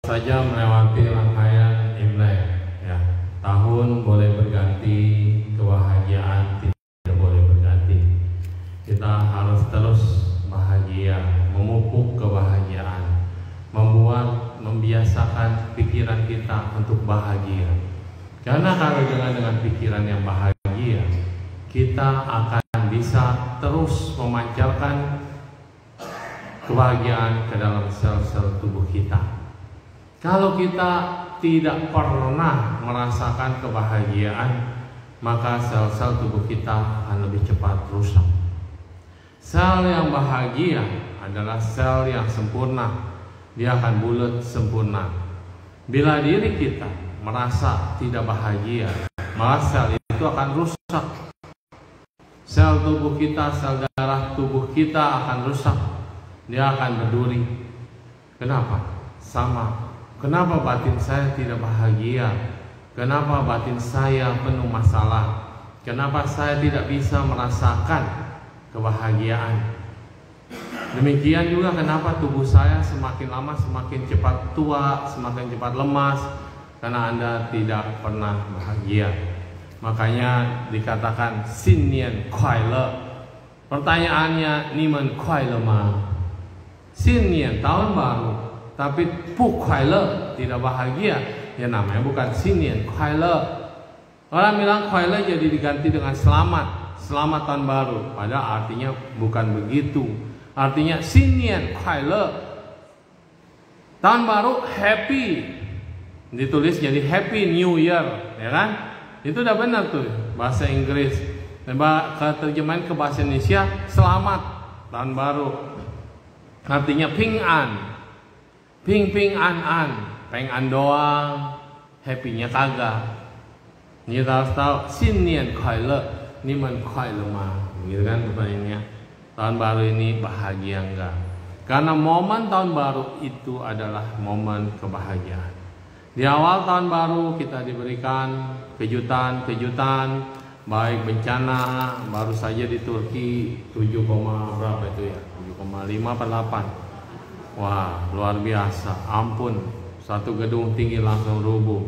saja melewati rangkaian Imlek, ya. Tahun boleh berganti, kebahagiaan tidak boleh berganti. Kita harus terus bahagia, memupuk kebahagiaan, membiasakan pikiran kita untuk bahagia. Karena kalau dengan pikiran yang bahagia, kita akan bisa terus memancarkan kebahagiaan ke dalam sel-sel tubuh kita. Kalau kita tidak pernah merasakan kebahagiaan, maka sel-sel tubuh kita akan lebih cepat rusak. Sel yang bahagia adalah sel yang sempurna. Dia akan bulat sempurna. Bila diri kita merasa tidak bahagia, maka sel itu akan rusak. Sel tubuh kita, sel darah tubuh kita akan rusak. Dia akan berduri. Kenapa? Sama. Kenapa batin saya tidak bahagia? Kenapa batin saya penuh masalah? Kenapa saya tidak bisa merasakan kebahagiaan? Demikian juga kenapa tubuh saya semakin lama semakin cepat tua, semakin cepat lemas, karena Anda tidak pernah bahagia. Makanya dikatakan Xinnian Kuai-le. Pertanyaannya, Nimen Kuai-le ma? Xinnian tahun baru, tapi Bu Kuai-le tidak bahagia, ya namanya bukan Xinnian Kuai-le. Orang bilang Kuai-le jadi diganti dengan selamat, selamat tahun baru, padahal artinya bukan begitu. Artinya Xinnian Kuai-le, tahun baru happy, ditulis jadi Happy New Year, ya kan? Itu udah benar tuh bahasa Inggris. Terjemahan ke bahasa Indonesia, selamat tahun baru, artinya ping an, ping an, peng an doang, happy-nya kagak. Kita harus tahu Xinnian Kuai-le, Nimen Kuai-le ma, gitu kan pertanyaannya. Tahun baru ini bahagia enggak? Karena momen tahun baru itu adalah momen kebahagiaan. Di awal tahun baru kita diberikan kejutan-kejutan, baik bencana, baru saja di Turki 7, berapa itu ya? 7,5 per 8. Wah, luar biasa. Ampun, satu gedung tinggi langsung rubuh.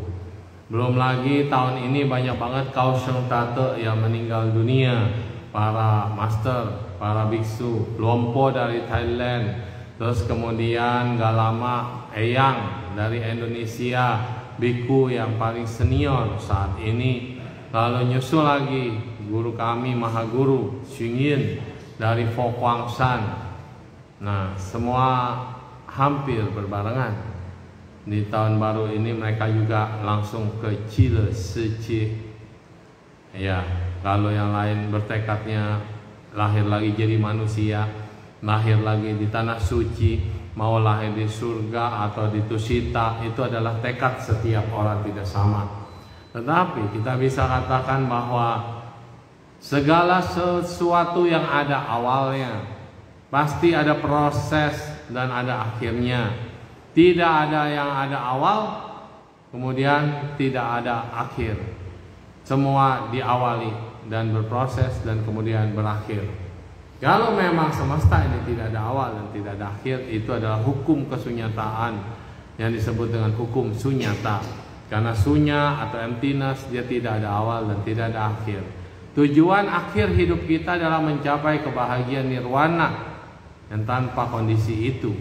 Belum lagi tahun ini banyak banget kauseng tate yang meninggal dunia, para master, para biksu, Lompo dari Thailand, terus kemudian gak lama Eyang dari Indonesia, biku yang paling senior saat ini. Lalu nyusul lagi guru kami Mahaguru Xun Yin dari Fo Guang Shan. Nah, semua hampir berbarengan. Di tahun baru ini mereka juga langsung ke Chile Seci. Ya, kalau yang lain bertekadnya lahir lagi jadi manusia, lahir lagi di tanah suci, mau lahir di surga atau di Tusita, itu adalah tekad setiap orang, tidak sama. Tetapi kita bisa katakan bahwa segala sesuatu yang ada awalnya, pasti ada proses dan ada akhirnya. Tidak ada yang ada awal, kemudian tidak ada akhir. Semua diawali dan berproses dan kemudian berakhir. Kalau memang semesta ini tidak ada awal dan tidak ada akhir, itu adalah hukum kesunyataan yang disebut dengan hukum sunyata. Karena sunya atau emptiness, dia tidak ada awal dan tidak ada akhir. Tujuan akhir hidup kita adalah mencapai kebahagiaan nirwana yang tanpa kondisi itu.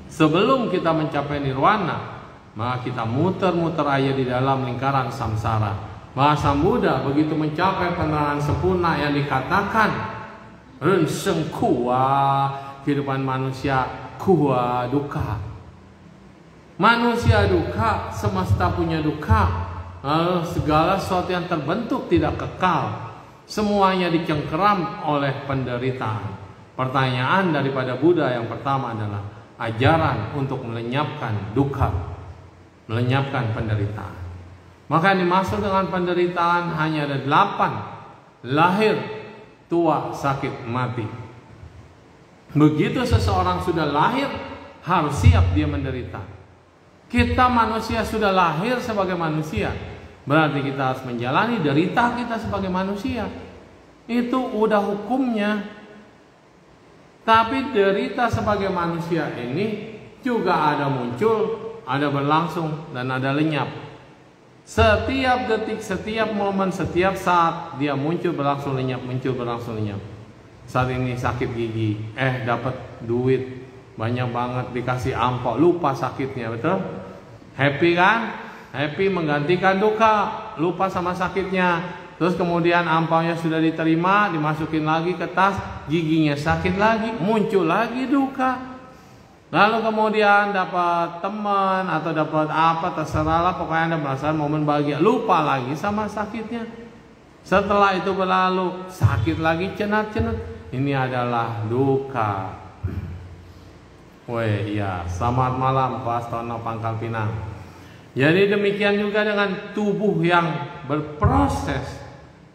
Sebelum kita mencapai nirwana, maka kita muter-muter aja di dalam lingkaran samsara. Bahasa Buddha begitu mencapai penerangan sempurna yang dikatakan Rensheng Kuwa, kehidupan manusia kuwa duka. Manusia duka, semesta punya duka. Segala sesuatu yang terbentuk tidak kekal, semuanya dicengkeram oleh penderitaan. Pertanyaan daripada Buddha yang pertama adalah ajaran untuk melenyapkan duka, melenyapkan penderitaan. Maka yang dimaksud dengan penderitaan hanya ada 8. Lahir, tua, sakit, mati. Begitu seseorang sudah lahir, harus siap dia menderita. Kita manusia sudah lahir sebagai manusia, berarti kita harus menjalani derita kita sebagai manusia. Itu udah hukumnya. Tapi derita sebagai manusia ini juga ada muncul, ada berlangsung, dan ada lenyap. Setiap detik, setiap momen, setiap saat dia muncul, berlangsung, lenyap, muncul, berlangsung, lenyap. Saat ini sakit gigi, dapat duit banyak banget, dikasih ampau, lupa sakitnya, betul? Happy kan? Happy menggantikan duka, lupa sama sakitnya. Terus kemudian ampaunya sudah diterima, dimasukin lagi ke tas, giginya sakit lagi, muncul lagi duka. Lalu kemudian dapat teman atau dapat apa, terserahlah, pokoknya Anda merasakan momen bahagia, lupa lagi sama sakitnya. Setelah itu berlalu, sakit lagi, cenat-cenat. Ini adalah duka. Weh, iya, selamat malam Pak Astono Pangkal Pinang. Jadi demikian juga dengan tubuh yang berproses,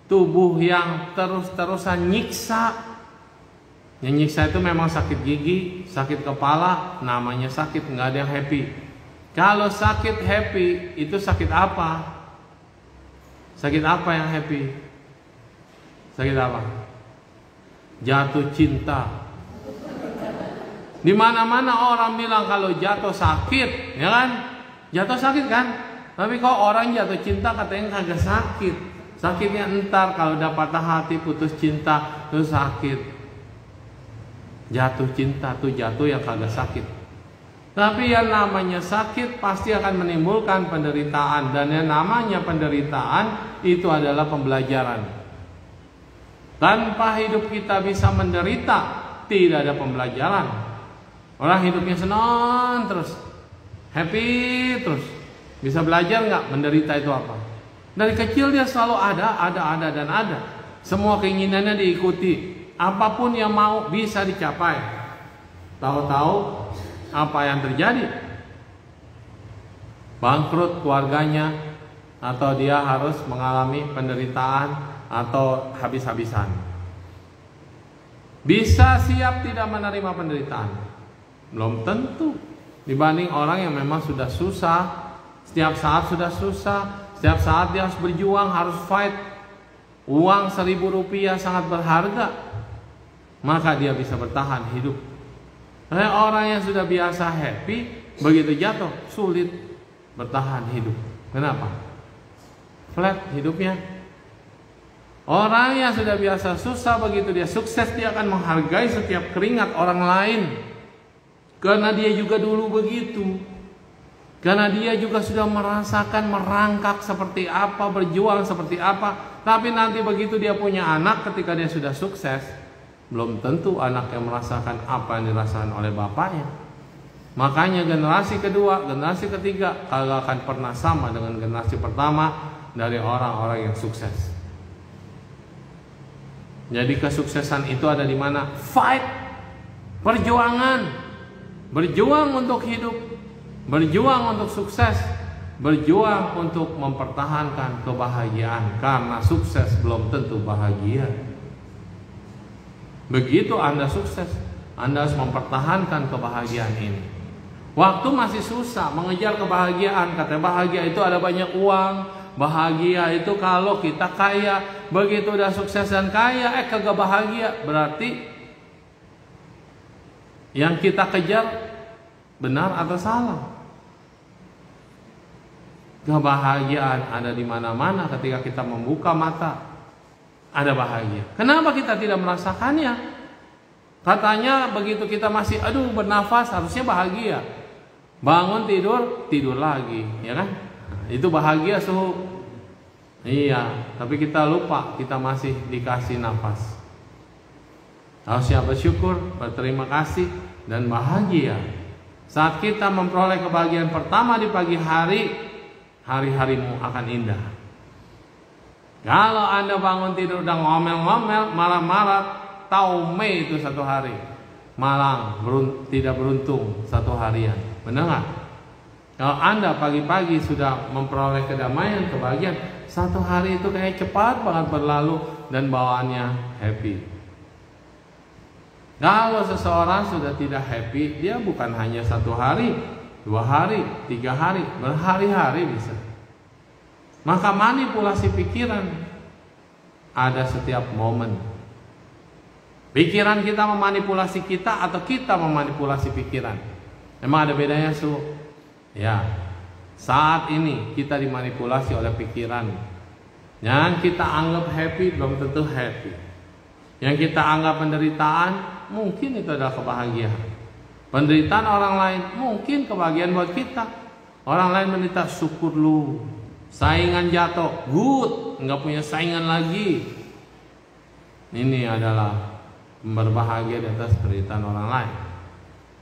tubuh yang terus-terusan nyiksa. Yang nyiksa itu memang sakit gigi, sakit kepala, namanya sakit, nggak ada yang happy. Kalau sakit happy, itu sakit apa? Sakit apa yang happy? Sakit apa? Jatuh cinta. Di mana-mana orang bilang kalau jatuh sakit, ya kan? Jatuh sakit kan? Tapi kok orang jatuh cinta katanya kagak sakit. Sakitnya entar kalau udah patah hati, putus cinta, terus sakit. Jatuh cinta tuh jatuh yang kagak sakit. Tapi yang namanya sakit pasti akan menimbulkan penderitaan, dan yang namanya penderitaan itu adalah pembelajaran. Tanpa hidup kita bisa menderita, tidak ada pembelajaran. Orang hidupnya senang terus, happy terus, bisa belajar nggak menderita itu apa? Dari kecil dia selalu ada dan ada. Semua keinginannya diikuti, apapun yang mau bisa dicapai. Tahu-tahu apa yang terjadi? Bangkrut keluarganya, atau dia harus mengalami penderitaan atau habis-habisan. Bisa siap tidak menerima penderitaan? Belum tentu. Dibanding orang yang memang sudah susah, setiap saat sudah susah, setiap saat dia harus berjuang, harus fight. Uang 1.000 rupiah sangat berharga, maka dia bisa bertahan hidup. Orang yang sudah biasa happy, begitu jatuh sulit bertahan hidup. Kenapa? Flat hidupnya. Orang yang sudah biasa susah, begitu dia sukses, dia akan menghargai setiap keringat orang lain. Karena dia juga dulu begitu. Karena dia juga sudah merasakan merangkak seperti apa, berjuang seperti apa. Tapi nanti begitu dia punya anak, ketika dia sudah sukses, belum tentu anak yang merasakan apa yang dirasakan oleh bapaknya. Makanya generasi kedua, generasi ketiga kagak akan pernah sama dengan generasi pertama dari orang-orang yang sukses. Jadi kesuksesan itu ada di mana? Fight, perjuangan. Berjuang untuk hidup, berjuang untuk sukses, berjuang untuk mempertahankan kebahagiaan. Karena sukses belum tentu bahagia. Begitu Anda sukses, Anda harus mempertahankan kebahagiaan ini. Waktu masih susah mengejar kebahagiaan. Katanya bahagia itu ada banyak uang, bahagia itu kalau kita kaya. Begitu udah sukses dan kaya, kagak bahagia. Berarti yang kita kejar benar atau salah? Kebahagiaan ada di mana-mana. Ketika kita membuka mata, ada bahagia. Kenapa kita tidak merasakannya? Katanya begitu kita masih bernafas harusnya bahagia. Bangun tidur, tidur lagi, ya kan? Itu bahagia suhu. Iya, tapi kita lupa kita masih dikasih nafas. Harusnya bersyukur, berterima kasih, dan bahagia. Saat kita memperoleh kebahagiaan pertama di pagi hari, hari-harimu akan indah. Kalau Anda bangun tidur udah ngomel-ngomel, marah-marah, taume itu satu hari, malang, tidak beruntung satu harian. Benar nggak? Kalau Anda pagi-pagi sudah memperoleh kedamaian, kebahagiaan, satu hari itu kayak cepat banget berlalu dan bawaannya happy. Kalau seseorang sudah tidak happy, dia bukan hanya satu hari, 2 hari, 3 hari, berhari-hari bisa. Maka manipulasi pikiran ada setiap momen. Pikiran kita memanipulasi kita atau kita memanipulasi pikiran. Emang ada bedanya, Su? Ya. Saat ini kita dimanipulasi oleh pikiran. Yang kita anggap happy belum tentu happy. Yang kita anggap penderitaan mungkin itu adalah kebahagiaan. Penderitaan orang lain mungkin kebahagiaan buat kita. Orang lain menderita, syukur lu. Saingan jatuh, good, nggak punya saingan lagi. Ini adalah berbahagia di atas penderitaan orang lain.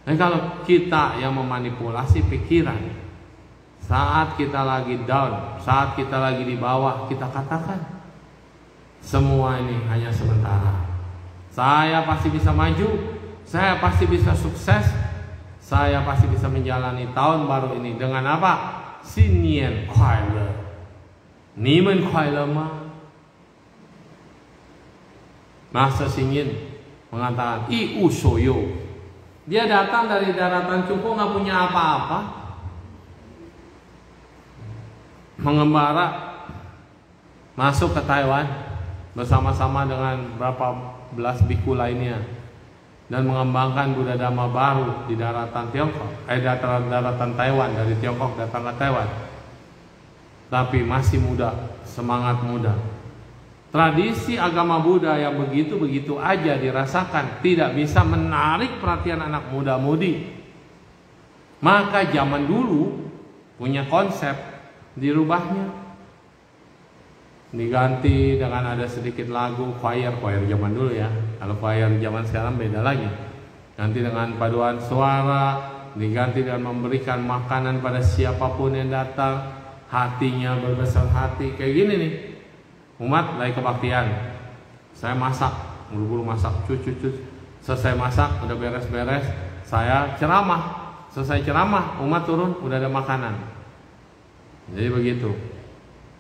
Dan kalau kita yang memanipulasi pikiran, saat kita lagi down, saat kita lagi di bawah, kita katakan semua ini hanya sementara. Saya pasti bisa maju, saya pasti bisa sukses, saya pasti bisa menjalani tahun baru ini dengan apa? 新年快乐，你们快乐吗？ Masa Singin mengatakan iu soyo. Dia datang dari daratan Cungko nggak punya apa-apa, mengembara masuk ke Taiwan bersama-sama dengan berapa belas biku lainnya dan mengembangkan Buddha Dhamma baru di daratan Tiongkok, daratan Taiwan, dari Tiongkok datang ke Taiwan. Tapi masih muda, semangat muda. Tradisi agama Buddha yang begitu-begitu aja dirasakan tidak bisa menarik perhatian anak muda-mudi. Maka zaman dulu punya konsep, dirubahnya. Diganti dengan ada sedikit lagu choir zaman dulu ya. Kalau choir zaman sekarang beda lagi. Ganti dengan paduan suara, diganti dengan memberikan makanan pada siapapun yang datang, hatinya berbesar hati. Kayak gini nih. Umat lagi kebaktian. Saya masak, buru-buru masak, cucu. Selesai masak, udah beres-beres, saya ceramah. Selesai ceramah, umat turun, udah ada makanan. Jadi begitu.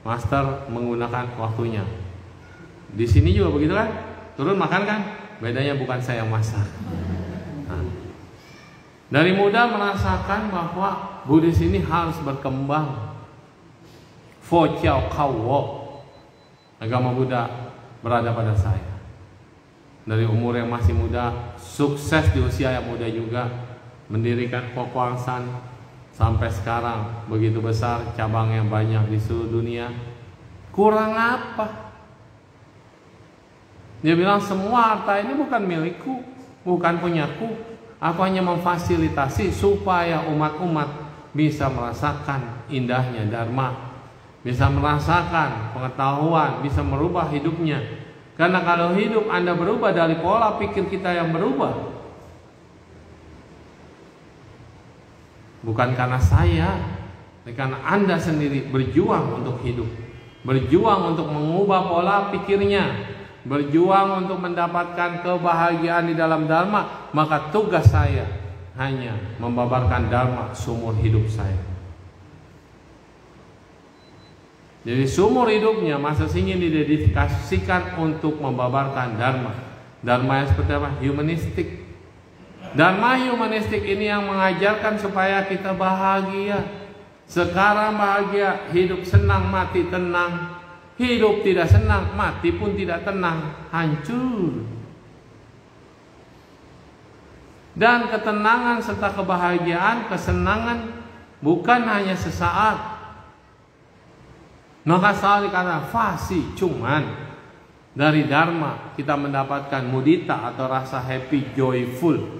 Master menggunakan waktunya. Di sini juga begitu kan? Turun makan kan? Bedanya bukan saya yang masak. Nah, dari muda merasakan bahwa Buddhis ini harus berkembang. Fo Chiao Kau Wo. Agama Buddha berada pada saya. Dari umur yang masih muda, sukses di usia yang muda juga, mendirikan Pok San. Sampai sekarang begitu besar, cabangnya banyak di seluruh dunia. Kurang apa? Dia bilang semua harta ini bukan milikku, bukan punyaku. Aku hanya memfasilitasi supaya umat-umat bisa merasakan indahnya Dharma, bisa merasakan pengetahuan, bisa merubah hidupnya. Karena kalau hidup Anda berubah dari pola pikir kita yang berubah, bukan karena saya, karena Anda sendiri berjuang untuk hidup, berjuang untuk mengubah pola pikirnya, berjuang untuk mendapatkan kebahagiaan di dalam Dharma. Maka tugas saya hanya membabarkan Dharma seumur hidup saya. Jadi seumur hidupnya Masa Singin didedikasikan untuk membabarkan Dharma. Dharma yang seperti apa? Humanistik. Dharma humanistik ini yang mengajarkan supaya kita bahagia. Sekarang bahagia, hidup senang, mati tenang. Hidup tidak senang, mati pun tidak tenang, hancur. Dan ketenangan serta kebahagiaan, kesenangan bukan hanya sesaat. Maka selalu dikatakan fasi, cuman dari Dharma kita mendapatkan mudita atau rasa happy, joyful.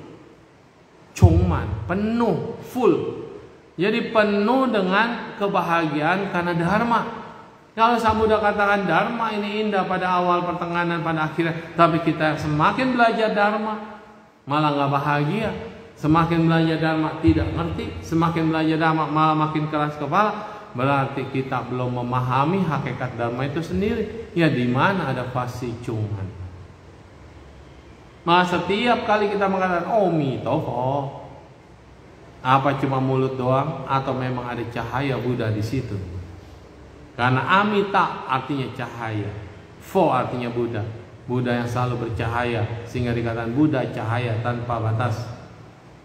Cuman penuh, full. Jadi penuh dengan kebahagiaan karena Dharma. Kalau Sang Buddha katakan Dharma ini indah pada awal, pertengahan, dan pada akhirnya, tapi kita semakin belajar Dharma malah nggak bahagia. Semakin belajar Dharma tidak ngerti, semakin belajar Dharma malah makin keras kepala. Berarti kita belum memahami hakikat Dharma itu sendiri. Ya di mana ada fasi cuman. Maka setiap kali kita mengatakan Omi Tofo, apa cuma mulut doang atau memang ada cahaya Buddha di situ? Karena Amita artinya cahaya, Fo artinya Buddha, Buddha yang selalu bercahaya, sehingga dikatakan Buddha cahaya tanpa batas.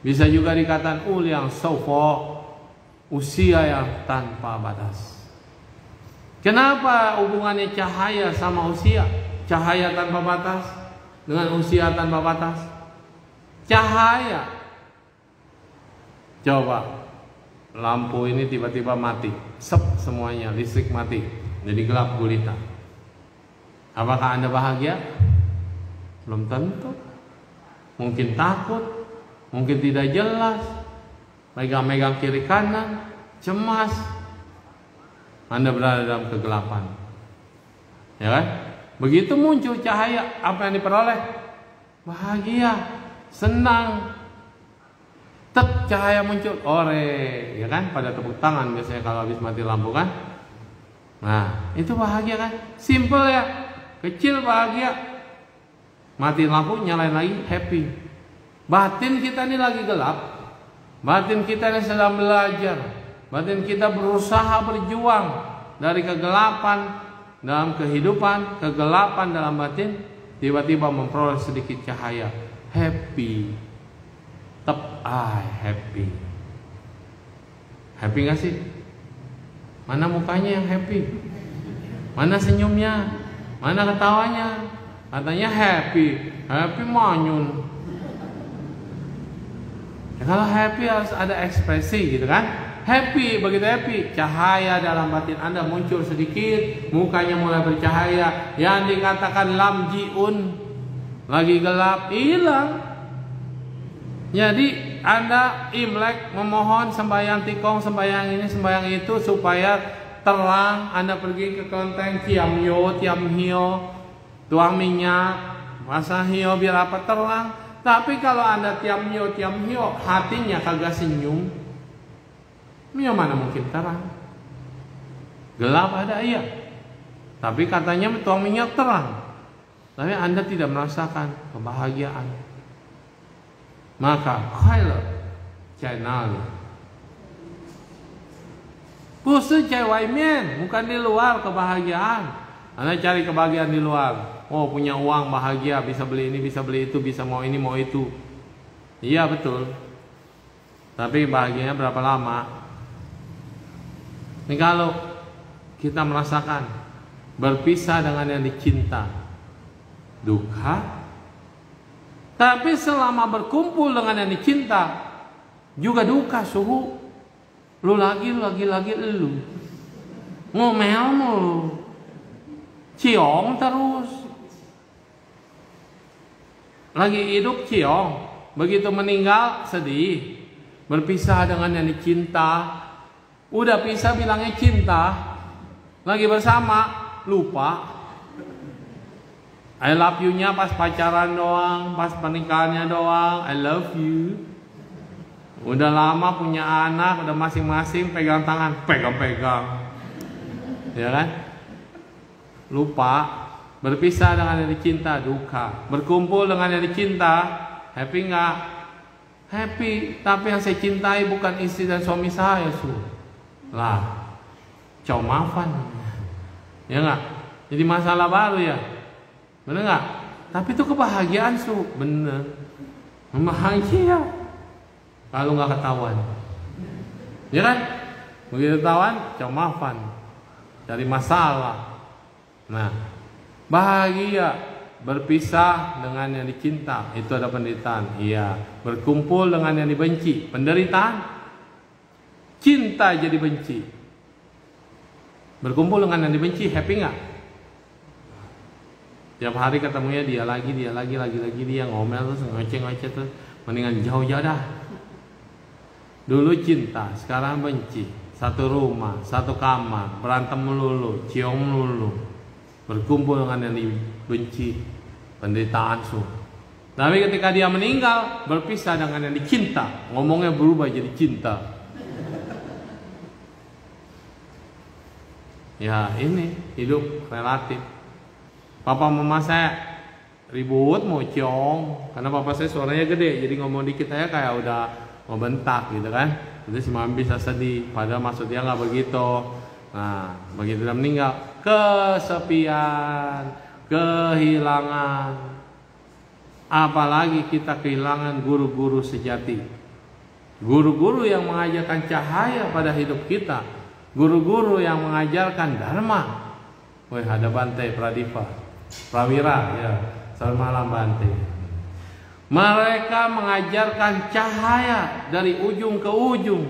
Bisa juga dikatakan Uliang Sofo, usia yang tanpa batas. Kenapa hubungannya cahaya sama usia? Cahaya tanpa batas dengan usia tanpa batas. Cahaya Coba lampu ini tiba-tiba mati, semuanya, listrik mati, jadi gelap gulita. Apakah Anda bahagia? Belum tentu. Mungkin takut, mungkin tidak jelas, megang-megang kiri kanan, cemas. Anda berada dalam kegelapan, ya kan? Begitu muncul cahaya, apa yang diperoleh? Bahagia, senang. Tek, cahaya muncul, ore, ya kan? Pada tepuk tangan biasanya kalau habis mati lampu kan. Nah, itu bahagia kan? Simple ya, kecil bahagia. Mati lampu, nyalain lagi, happy. Batin kita ini lagi gelap. Batin kita ini sedang belajar. Batin kita berusaha berjuang dari kegelapan dalam kehidupan, kegelapan dalam batin, tiba-tiba memperoleh sedikit cahaya, happy. Happy. Happy gak sih? Mana mukanya yang happy? Mana senyumnya? Mana ketawanya? Katanya happy. Happy manyun. Ya, kalau happy harus ada ekspresi gitu kan? Happy, begitu happy, cahaya dalam batin Anda muncul sedikit, mukanya mulai bercahaya. Yang dikatakan lamjiun, lagi gelap, hilang. Jadi Anda Imlek memohon sembahyang tikong, sembahyang ini, sembahyang itu supaya terang. Anda pergi ke kelenteng tiam hio, tuang minyak, masa hio biar apa terang. Tapi kalau Anda tiam hio, hatinya kagak senyum, mio mana mungkin terang? Gelap ada iya, tapi katanya tuang minyak terang, tapi Anda tidak merasakan kebahagiaan. Maka khairat channel Busu cewek men, bukan di luar kebahagiaan. Anda cari kebahagiaan di luar. Oh, punya uang bahagia, bisa beli ini, bisa beli itu, bisa mau ini, mau itu. Iya betul. Tapi bahagianya berapa lama? Ini kalau kita merasakan berpisah dengan yang dicinta, duka. Tapi selama berkumpul dengan yang dicinta, juga duka suhu. Lu lagi lu. Ngomel mulu. Ciong terus. Lagi hidup ciong, begitu meninggal sedih. Berpisah dengan yang dicinta, udah pisah bilangnya cinta. Lagi bersama, lupa. I love you-nya pas pacaran doang, pas pernikahannya doang, I love you. Udah lama punya anak, udah masing-masing pegang tangan, pegang-pegang. Ya kan? Lupa. Berpisah dengan yang dicinta, duka. Berkumpul dengan yang dicinta, happy nggak? Happy. Tapi yang saya cintai bukan istri dan suami saya, lah, comafan. Ya nggak? Jadi masalah baru ya. Bener nggak? Tapi itu kebahagiaan bener. Bahagia. Kalau nggak ketahuan, ya kan? Begitu ketahuan, comafan, cari masalah. Nah, bahagia berpisah dengan yang dicinta, itu ada penderitaan. Iya, berkumpul dengan yang dibenci, penderitaan. Cinta jadi benci. Berkumpul dengan yang dibenci, happy nggak? Tiap hari ketemunya dia lagi dia ngomel terus, ngoceh terus. Mendingan jauh-jauh dah. Dulu cinta, sekarang benci. Satu rumah, satu kamar, berantem melulu, ciong melulu. Berkumpul dengan yang dibenci, penderitaan Tapi ketika dia meninggal, berpisah dengan yang dicinta, ngomongnya berubah jadi cinta. Ya ini hidup relatif. Papa mama saya ribut mau ciong, karena papa saya suaranya gede, jadi ngomong dikit aja kayak udah mau bentak gitu kan. Jadi si mama bisa sedih, padahal maksud dia nggak begitu. Nah, begitu dia meninggal, kesepian, kehilangan. Apalagi kita kehilangan guru-guru sejati, guru-guru yang mengajarkan cahaya pada hidup kita, guru-guru yang mengajarkan dharma. Wih, ada Bante Prawira ya. Selamat malam Bante. Mereka mengajarkan cahaya dari ujung ke ujung,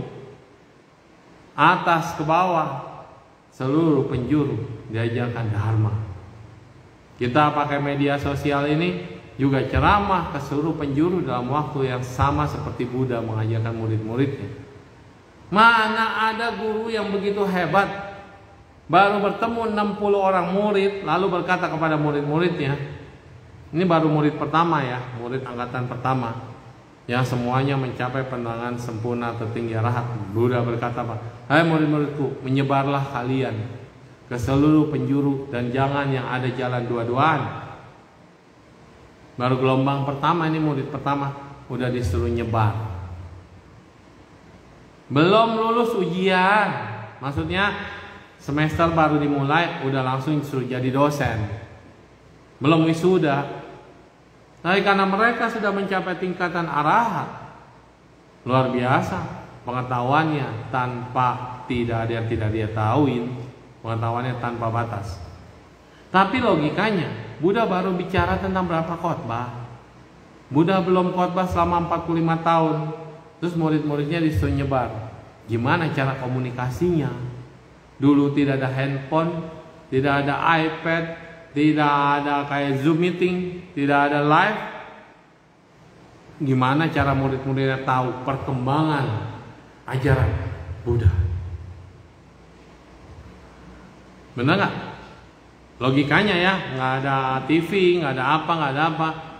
atas ke bawah, seluruh penjuru diajarkan dharma. Kita pakai media sosial ini juga ceramah ke seluruh penjuru dalam waktu yang sama seperti Buddha mengajarkan murid-muridnya. Mana ada guru yang begitu hebat, baru bertemu 60 orang murid, lalu berkata kepada murid-muridnya, ini baru murid pertama ya, murid angkatan pertama, yang semuanya mencapai penerangan sempurna tertinggi arahat. Buddha berkata, hai murid-muridku, menyebarlah kalian ke seluruh penjuru dan jangan yang ada jalan dua-duaan. Baru gelombang pertama, ini murid pertama, udah disuruh nyebar. Belum lulus ujian, maksudnya semester baru dimulai, udah langsung disuruh jadi dosen. Belum wisuda. Tapi karena mereka sudah mencapai tingkatan arahat, luar biasa pengetahuannya, tanpa tidak ada yang tidak dia tahuin, pengetahuannya tanpa batas. Tapi logikanya, Buddha baru bicara tentang berapa khotbah. Buddha belum khotbah selama 45 tahun. Terus murid-muridnya disuruh nyebar. Gimana cara komunikasinya? Dulu tidak ada handphone, tidak ada iPad, tidak ada kayak Zoom meeting, tidak ada live. Gimana cara murid-muridnya tahu perkembangan ajaran Buddha? Benar nggak? Logikanya ya, nggak ada TV, nggak ada apa.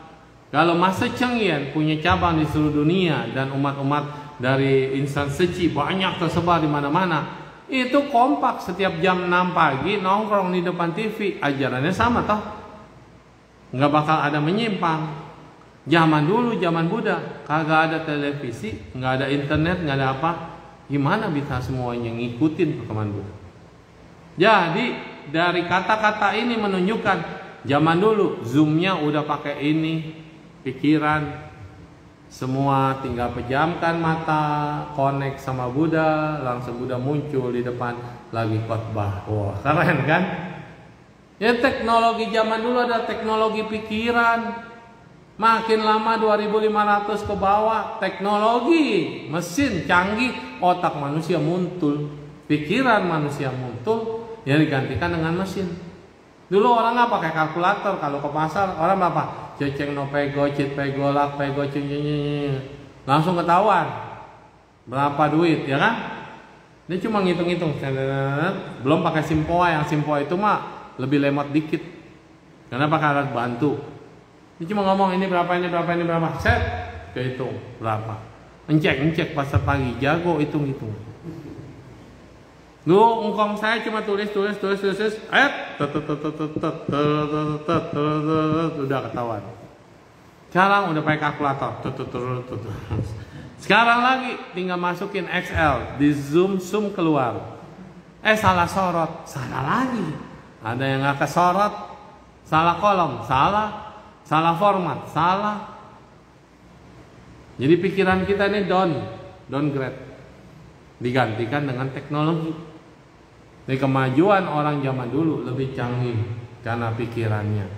Kalau Master Cheng Yen punya cabang di seluruh dunia dan umat-umat dari insan suci banyak tersebar di mana-mana, itu kompak setiap jam 6 pagi nongkrong di depan TV, ajarannya sama toh, nggak bakal ada menyimpang. Zaman dulu, zaman Buddha, kagak ada televisi, nggak ada internet, nggak ada apa, gimana bisa semuanya ngikutin perkembangan Buddha? Jadi dari kata-kata ini menunjukkan zaman dulu Zoom-nya udah pakai ini, pikiran. Semua tinggal pejamkan mata, connect sama Buddha, langsung Buddha muncul di depan lagi khotbah. Wah, keren kan? Ya teknologi zaman dulu ada teknologi pikiran. Makin lama 2500 ke bawah, teknologi, mesin canggih, otak manusia muncul, pikiran manusia muncul, yang digantikan dengan mesin. Dulu orang nggak pakai kalkulator, kalau ke pasar orang apa? Ceceng no pego, cit pego, lak pego, langsung ketahuan berapa duit, ya kan? Dia cuma ngitung-ngitung, belum pakai simpoa, yang simpoa itu mah lebih lemot dikit, karena pakai alat bantu. Dia cuma ngomong ini berapa, set, kehitung berapa, ngecek pasar pagi, jago hitung-hitung. Dulu engkong saya cuma tulis, udah ketahuan. Sekarang udah pakai kalkulator, Sekarang lagi tinggal masukin Excel, di zoom keluar. Salah sorot, salah lagi. Ada yang nggak kesorot, salah kolom, salah format, salah. Jadi pikiran kita ini downgrade, digantikan dengan teknologi. Jadi kemajuan orang zaman dulu lebih canggih karena pikirannya.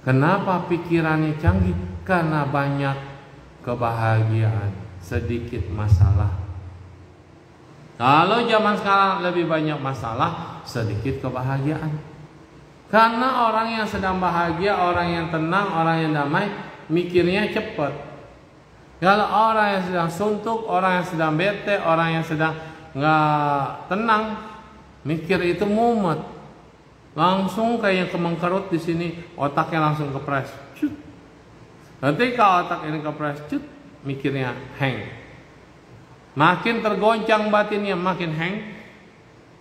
Kenapa pikirannya canggih? Karena banyak kebahagiaan, sedikit masalah. Kalau zaman sekarang lebih banyak masalah, sedikit kebahagiaan. Karena orang yang sedang bahagia, orang yang tenang, orang yang damai, mikirnya cepat. Kalau orang yang sedang suntuk, orang yang sedang bete, orang yang sedang nggak tenang, mikir itu mumet, langsung kayak kemengkerut di sini, otaknya langsung kepres. Nanti kalau otak ini kepres, mikirnya hang. Makin tergoncang batinnya, makin hang.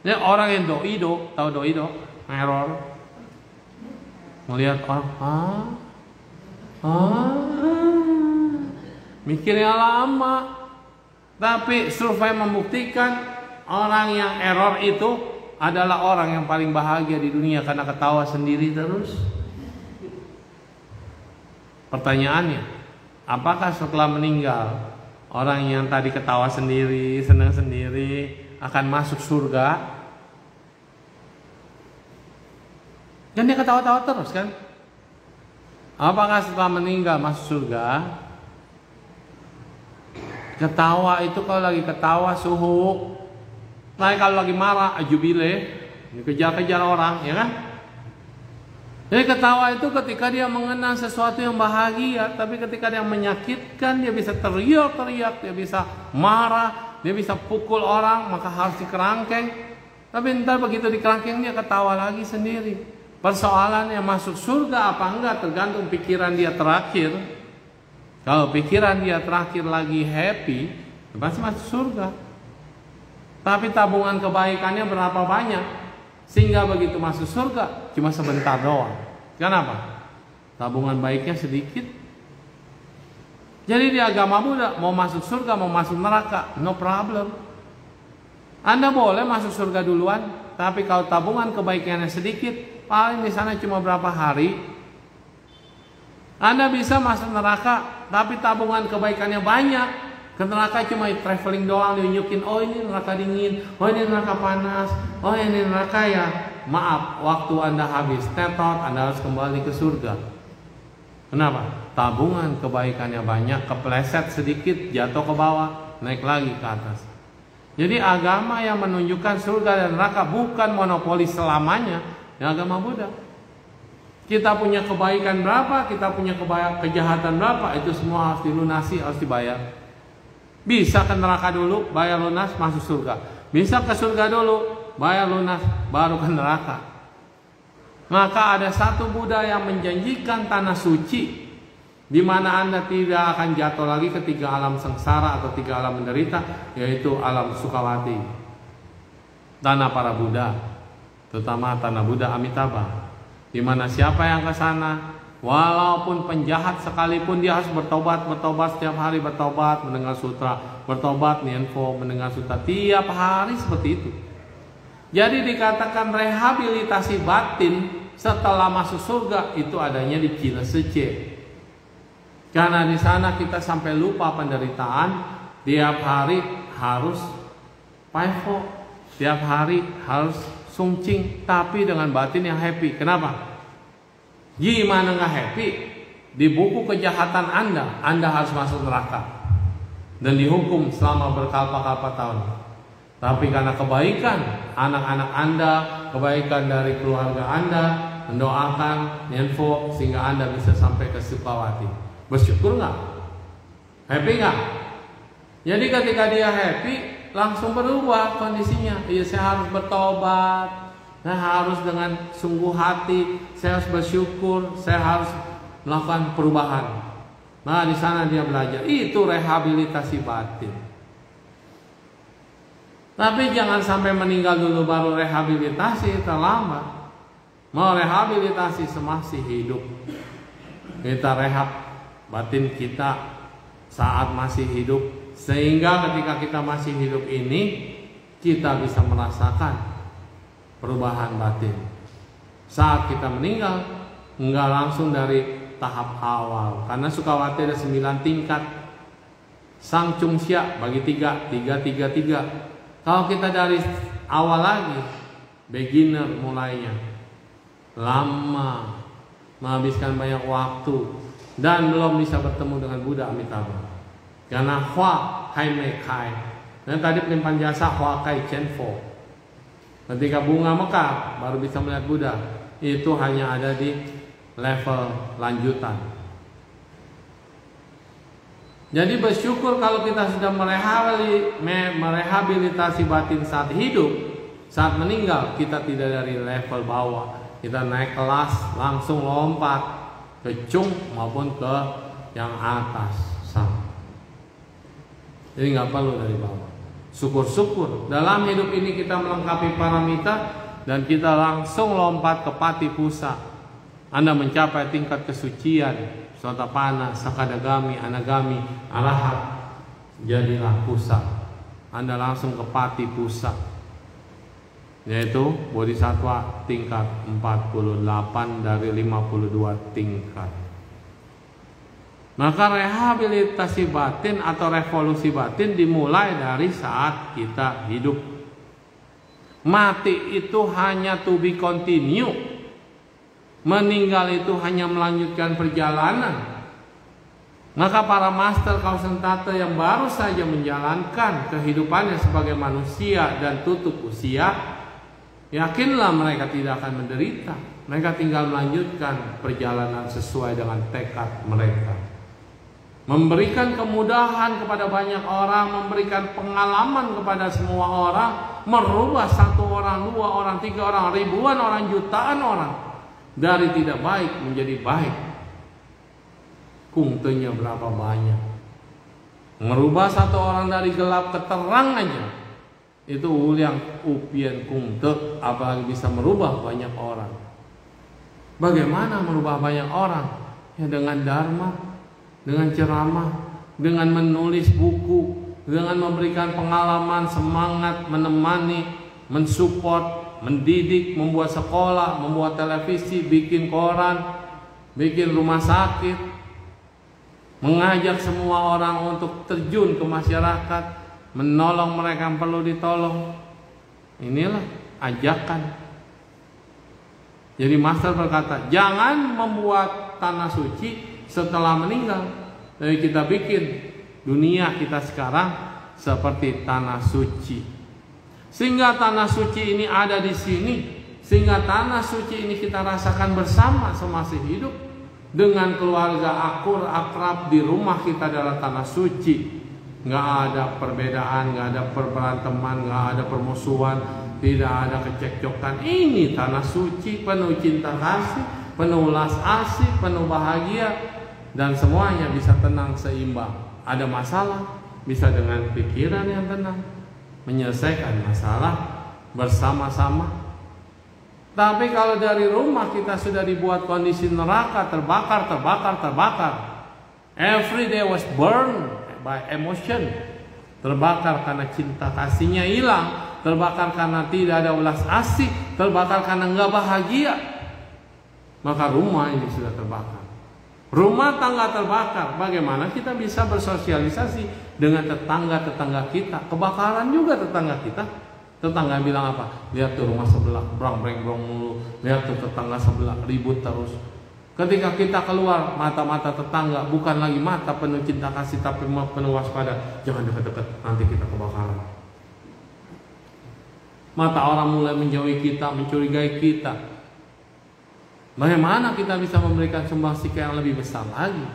Ini orang yang doido, tahu doido, error. Melihat orang, mikirnya lama. Tapi survei membuktikan orang yang error itu adalah orang yang paling bahagia di dunia karena ketawa sendiri terus. Pertanyaannya, apakah setelah meninggal orang yang tadi ketawa sendiri, senang sendiri akan masuk surga? Dan dia ketawa-tawa terus kan? Apakah setelah meninggal masuk surga? Ketawa itu kalau lagi ketawa suhu. Nah kalau lagi marah ajubile, dikejar-kejar orang, ya kan? Jadi ketawa itu ketika dia mengenang sesuatu yang bahagia, tapi ketika dia menyakitkan, dia bisa teriak-teriak, dia bisa marah, dia bisa pukul orang, maka harus dikerangkeng. Tapi entar begitu dikerangkeng dia ketawa lagi sendiri. Persoalannya masuk surga apa enggak tergantung pikiran dia terakhir. Kalau pikiran dia terakhir lagi happy, pasti masuk surga. Tapi tabungan kebaikannya berapa banyak? Sehingga begitu masuk surga cuma sebentar doang. Kenapa? Tabungan baiknya sedikit. Jadi di agama Buddha mau masuk surga mau masuk neraka no problem. Anda boleh masuk surga duluan, tapi kalau tabungan kebaikannya sedikit, paling di sana cuma berapa hari. Anda bisa masuk neraka, tapi tabungan kebaikannya banyak. Ke neraka cuma traveling doang, diunjukin, oh ini neraka dingin, oh ini neraka panas, oh ini neraka ya. Maaf, waktu Anda habis, tetot, Anda harus kembali ke surga. Kenapa? Tabungan kebaikannya banyak, kepleset sedikit, jatuh ke bawah, naik lagi ke atas. Jadi agama yang menunjukkan surga dan neraka bukan monopoli selamanya, ya agama Buddha. Kita punya kebaikan berapa, kita punya kejahatan berapa, itu semua harus dilunasi, harus dibayar. Bisa ke neraka dulu, bayar lunas, masuk surga. Bisa ke surga dulu, bayar lunas, baru ke neraka. Maka ada satu Buddha yang menjanjikan tanah suci, di mana Anda tidak akan jatuh lagi ke 3 alam sengsara atau 3 alam menderita, yaitu alam Sukawati. Tanah para Buddha, terutama tanah Buddha Amitabha, di mana siapa yang ke sana, walaupun penjahat sekalipun dia harus bertobat setiap hari, bertobat mendengar sutra, bertobat nianfo mendengar sutra tiap hari seperti itu. Jadi dikatakan rehabilitasi batin setelah masuk surga itu adanya di Cilesece. Karena di sana kita sampai lupa penderitaan, tiap hari harus paifo, tiap hari harus sungcing, tapi dengan batin yang happy. Kenapa? Gimana nggak happy? Di buku kejahatan Anda harus masuk neraka dan dihukum selama berkalpa-kalpa tahun. Tapi karena kebaikan anak-anak Anda, kebaikan dari keluarga Anda, mendoakan info sehingga Anda bisa sampai ke Sukawati. Bersyukur nggak? Happy nggak? Jadi ketika dia happy, langsung berubah kondisinya. Iya, saya harus bertobat. Saya harus dengan sungguh hati, saya harus bersyukur, saya harus melakukan perubahan. Nah, di sana dia belajar. Itu rehabilitasi batin. Tapi jangan sampai meninggal dulu baru rehabilitasi, terlambat. Mau rehabilitasi semasih hidup. Kita rehab batin kita saat masih hidup, sehingga ketika kita masih hidup ini kita bisa merasakan perubahan batin. Saat kita meninggal, enggak langsung dari tahap awal, karena Sukawati ada 9 tingkat. Sang Chungsya bagi 3. Kalau kita dari awal lagi, beginner mulainya, lama, menghabiskan banyak waktu, dan belum bisa bertemu dengan Buddha Amitabha. Karena Hua Hai Me Kai, dan tadi pelimpahan jasa Hua Kai Chenfo. Ketika bunga mekar baru bisa melihat Buddha. Itu hanya ada di level lanjutan. Jadi bersyukur kalau kita sudah merehabilitasi batin saat hidup. Saat meninggal kita tidak dari level bawah, kita naik kelas langsung lompat ke Chung maupun ke yang atas sama. Jadi nggak perlu dari bawah. Syukur-syukur dalam hidup ini kita melengkapi paramita dan kita langsung lompat ke Patipusa. Anda mencapai tingkat kesucian Sotapana, Sakadagami, Anagami, Arahat, jadilah pusa. Anda langsung ke Patipusa, yaitu Bodhisattva tingkat 48 dari 52 tingkat. Maka rehabilitasi batin atau revolusi batin dimulai dari saat kita hidup. Mati itu hanya to be continue. Meninggal itu hanya melanjutkan perjalanan. Maka para master kausentate yang baru saja menjalankan kehidupannya sebagai manusia dan tutup usia, yakinlah mereka tidak akan menderita. Mereka tinggal melanjutkan perjalanan sesuai dengan tekad mereka. Memberikan kemudahan kepada banyak orang, memberikan pengalaman kepada semua orang, merubah 1 orang, 2 orang, 3 orang, ribuan orang, jutaan orang dari tidak baik menjadi baik. Kungtenya berapa banyak. Merubah 1 orang dari gelap ke terang aja, itu uliang upien kungte, apalagi bisa merubah banyak orang. Bagaimana merubah banyak orang? Ya dengan dharma, dengan ceramah, dengan menulis buku, dengan memberikan pengalaman, semangat, menemani, mensupport, mendidik, membuat sekolah, membuat televisi, bikin koran, bikin rumah sakit, mengajak semua orang untuk terjun ke masyarakat, menolong mereka yang perlu ditolong. Inilah ajakan. Jadi master berkata, jangan membuat tanah suci setelah meninggal. Jadi kita bikin dunia kita sekarang seperti tanah suci, sehingga tanah suci ini ada di sini, sehingga tanah suci ini kita rasakan bersama semasih hidup. Dengan keluarga akrab di rumah kita adalah tanah suci. Nggak ada perbedaan, nggak ada perberanteman, nggak ada permusuhan, tidak ada kecekcokan. Ini tanah suci, penuh cinta kasih, penuh ulas asih, penuh bahagia, dan semuanya bisa tenang seimbang. Ada masalah, bisa dengan pikiran yang tenang menyelesaikan masalah bersama-sama. Tapi kalau dari rumah kita sudah dibuat kondisi neraka, terbakar. Every day was burned by emotion. Terbakar karena cinta kasihnya hilang, terbakar karena tidak ada ulas asih, terbakar karena nggak bahagia. Maka rumah ini sudah terbakar. Rumah tangga terbakar. Bagaimana kita bisa bersosialisasi dengan tetangga-tetangga kita? Kebakaran juga tetangga kita. Tetangga bilang apa? Lihat tuh rumah sebelah brang-breng-brong mulu. Lihat tuh tetangga sebelah ribut terus. Ketika kita keluar, mata-mata tetangga bukan lagi mata penuh cinta kasih, tapi penuh waspada. Jangan dekat-dekat, nanti kita kebakaran. Mata orang mulai menjauhi kita, mencurigai kita. Bagaimana kita bisa memberikan sumbangsi yang lebih besar lagi?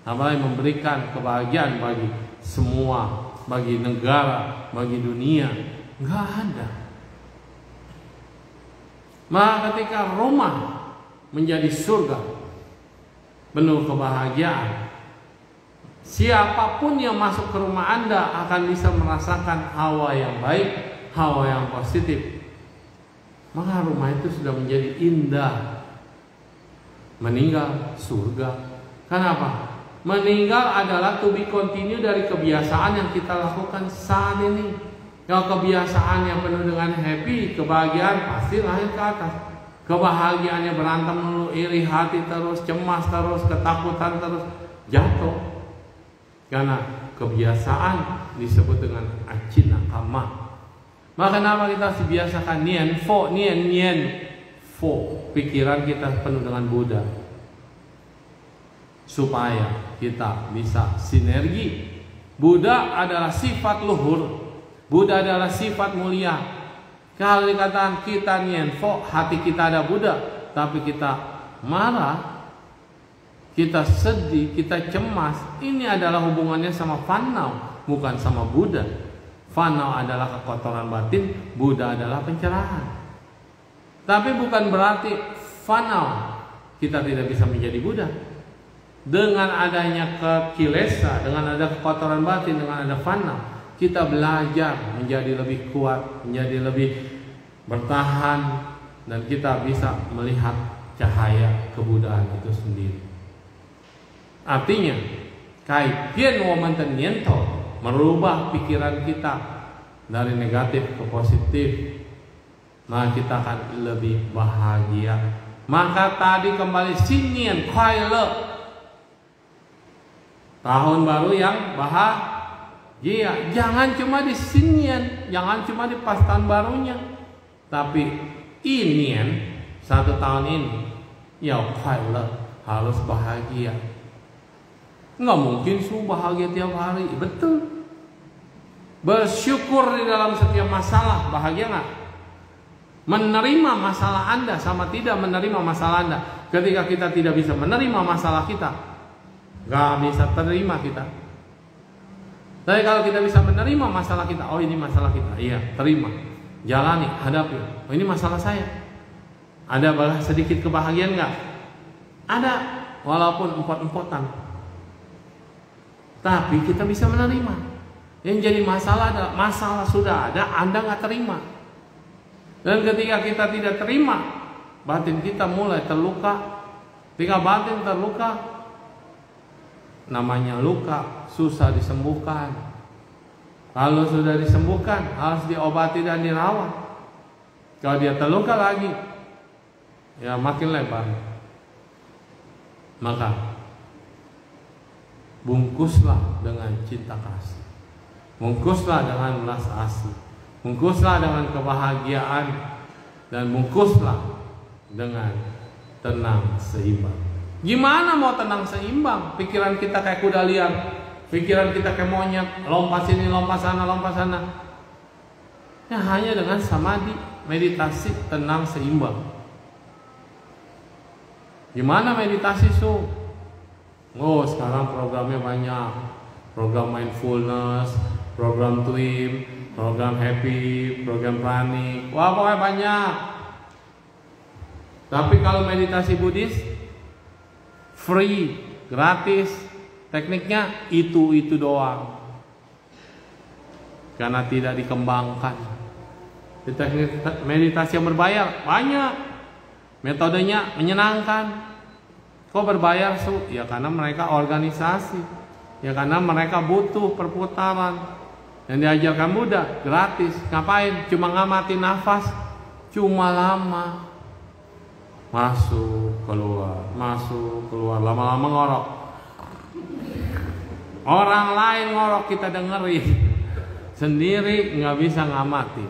Apalagi memberikan kebahagiaan bagi semua, bagi negara, bagi dunia. Nggak ada. Maka ketika rumah menjadi surga, penuh kebahagiaan, siapapun yang masuk ke rumah Anda akan bisa merasakan hawa yang baik, hawa yang positif. Maka rumah itu sudah menjadi indah. Meninggal surga. Kenapa? Meninggal adalah to be continue dari kebiasaan yang kita lakukan saat ini. Kalau kebiasaan yang penuh dengan happy, kebahagiaan pasti lahir ke atas. Kebahagiaannya berantem dulu, iri hati terus, cemas terus, ketakutan terus, jatuh. Karena kebiasaan disebut dengan acina kama. Maka kenapa kita biasakan nien fo. Pikiran kita penuh dengan Buddha, supaya kita bisa sinergi. Buddha adalah sifat luhur. Buddha adalah sifat mulia. Kalau dikatakan kita nienfo, hati kita ada Buddha, tapi kita marah, kita sedih, kita cemas, ini adalah hubungannya sama fanau, bukan sama Buddha. Fanau adalah kekotoran batin, Buddha adalah pencerahan. Tapi bukan berarti fanau kita tidak bisa menjadi Buddha. Dengan adanya kekilesa, dengan ada kekotoran batin, dengan ada fanau, kita belajar menjadi lebih kuat, menjadi lebih bertahan, dan kita bisa melihat cahaya kebuddhaan itu sendiri. Artinya, kaipian womanten niento, merubah pikiran kita dari negatif ke positif, maka kita akan lebih bahagia. Maka tadi kembali sinien kuaile, tahun baru yang bahagia. Iya, jangan cuma di sinian, jangan cuma di pas tahun barunya, tapi inian 1 tahun ini, ya kuaile, harus bahagia. Nggak mungkin su bahagia tiap hari. Betul. Bersyukur di dalam setiap masalah, bahagia nggak? Menerima masalah Anda sama tidak menerima masalah Anda. Ketika kita tidak bisa menerima masalah kita, nggak bisa terima kita. Tapi kalau kita bisa menerima masalah kita, oh ini masalah kita, iya terima, jalani, hadapi. Oh ini masalah saya. Ada sedikit kebahagiaan nggak? Ada, walaupun empot-empotan. Tapi kita bisa menerima. Yang jadi masalah adalah masalah sudah ada, Anda nggak terima. Dan ketika kita tidak terima, batin kita mulai terluka. Ketika batin terluka, namanya luka susah disembuhkan. Kalau sudah disembuhkan, harus diobati dan dirawat. Kalau dia terluka lagi, ya makin lebar. Maka bungkuslah dengan cinta kasih. Bungkuslah dengan belas asih, bungkuslah dengan kebahagiaan, dan bungkuslah dengan tenang seimbang. Gimana mau tenang seimbang? Pikiran kita kayak kuda liar, pikiran kita kayak monyet, lompat sini, lompat sana, lompat sana. Ya hanya dengan samadhi, meditasi, tenang seimbang. Gimana meditasi su? Oh sekarang programnya banyak, program mindfulness, program twin, program happy, program prani, wah pokoknya banyak. Tapi kalau meditasi Buddhis free, gratis, tekniknya itu doang, karena tidak dikembangkan. Di teknik meditasi yang berbayar banyak, metodenya menyenangkan. Kok berbayar su? Ya karena mereka organisasi, ya karena mereka butuh perputaran. Yang diajarkan Buddha gratis. Ngapain? Cuma ngamati nafas, cuma lama. Masuk keluar, lama-lama ngorok. Orang lain ngorok kita dengerin, sendiri nggak bisa ngamati.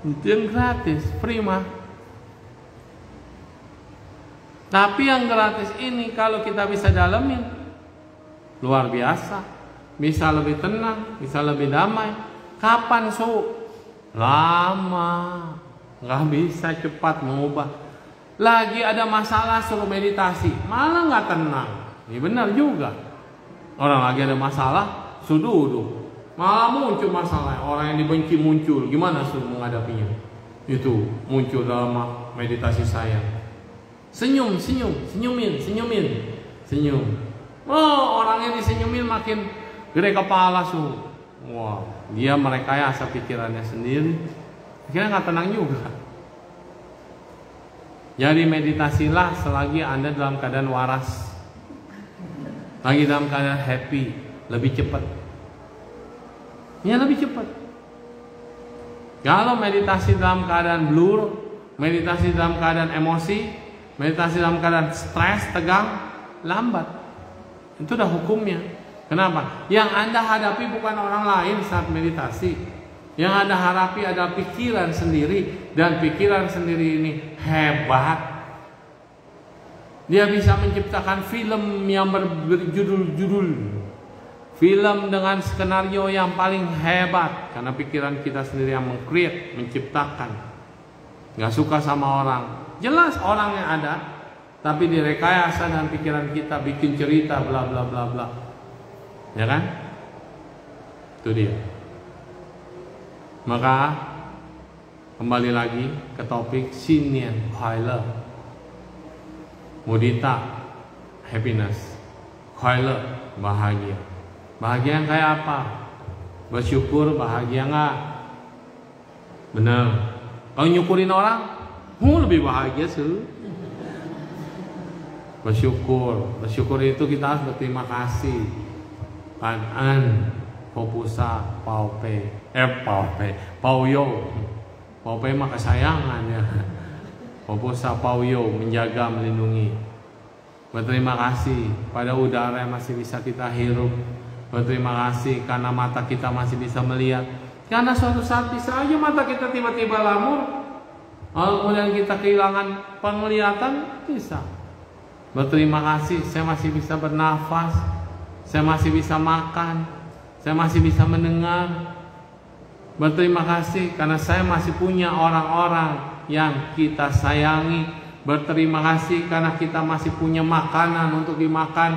Itu yang gratis, free mah. Tapi yang gratis ini kalau kita bisa dalemin, luar biasa. Bisa lebih tenang, bisa lebih damai. Kapan su? Lama. Nggak bisa cepat mengubah. Lagi ada masalah suruh meditasi, malah nggak tenang. Ini benar juga. Orang lagi ada masalah, duduk, malah muncul masalah. Orang yang dibenci muncul. Gimana su menghadapinya? Itu muncul dalam meditasi saya. Senyumin. Oh, orang yang disenyumin makin gede kepala su. Wah, dia merekayasa pikirannya sendiri. Akhirnya nggak tenang juga. Jadi meditasilah selagi Anda dalam keadaan waras, lagi dalam keadaan happy, lebih cepat. Ya lebih cepat. Kalau meditasi dalam keadaan blur, meditasi dalam keadaan emosi, meditasi dalam keadaan stres, tegang, lambat. Itu udah hukumnya. Kenapa? Yang Anda hadapi bukan orang lain saat meditasi. Yang Anda hadapi adalah pikiran sendiri. Dan pikiran sendiri ini hebat. Dia bisa menciptakan film yang berjudul-judul. Film dengan skenario yang paling hebat. Karena pikiran kita sendiri yang meng-create, menciptakan. Gak suka sama orang. Jelas orang yang ada, tapi direkayasa dan pikiran kita bikin cerita bla bla bla bla. Ya kan? Itu dia. Maka kembali lagi ke topik Sinian Kuala. Mudita happiness, Kuala bahagia. Bahagia yang kayak apa? Bersyukur bahagia nggak? Benar. Kalau nyukurin orang, lebih bahagia sih. Bersyukur itu kita harus berterima kasih. An Popusa Paupe Pauyo mah kesayangan ya. Popusa Pauyo menjaga, melindungi. Berterima kasih pada udara yang masih bisa kita hirup. Berterima kasih karena mata kita masih bisa melihat. Karena suatu saat bisa aja mata kita tiba-tiba lamur, kemudian kita kehilangan penglihatan, bisa. Berterima kasih saya masih bisa bernafas, saya masih bisa makan, saya masih bisa mendengar. Berterima kasih karena saya masih punya orang-orang yang kita sayangi. Berterima kasih karena kita masih punya makanan untuk dimakan,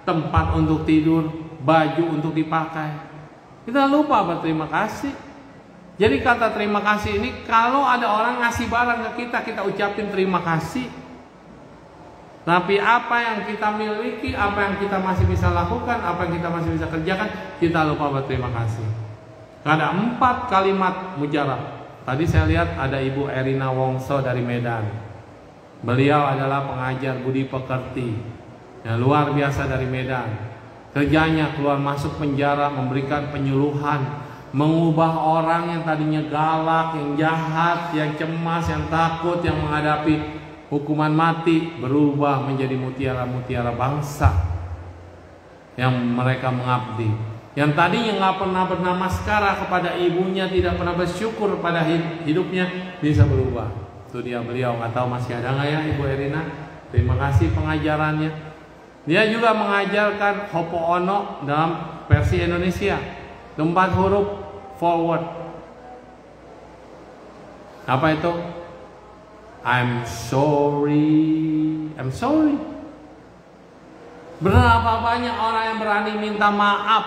tempat untuk tidur, baju untuk dipakai. Kita lupa berterima kasih. Jadi kata terima kasih ini, kalau ada orang ngasih barang ke kita, kita ucapin terima kasih. Tapi apa yang kita miliki, apa yang kita masih bisa lakukan, apa yang kita masih bisa kerjakan, kita lupa berterima kasih. Ada 4 kalimat mujarab. Tadi saya lihat ada Ibu Erina Wongso dari Medan. Beliau adalah pengajar budi pekerti yang luar biasa dari Medan. Kerjanya keluar masuk penjara, memberikan penyuluhan, mengubah orang yang tadinya galak, yang jahat, yang cemas, yang takut, yang menghadapi hukuman mati, berubah menjadi mutiara-mutiara bangsa yang mereka mengabdi. Yang tadinya nggak pernah bernamaskara kepada ibunya, tidak pernah bersyukur pada hidupnya, bisa berubah. Itu dia, beliau, nggak tahu masih ada nggak ya Ibu Erina. Terima kasih pengajarannya. Dia juga mengajarkan Ho'oponopono dalam versi Indonesia, 4 huruf forward. Apa itu? I'm sorry. I'm sorry. Berapa banyak orang yang berani minta maaf?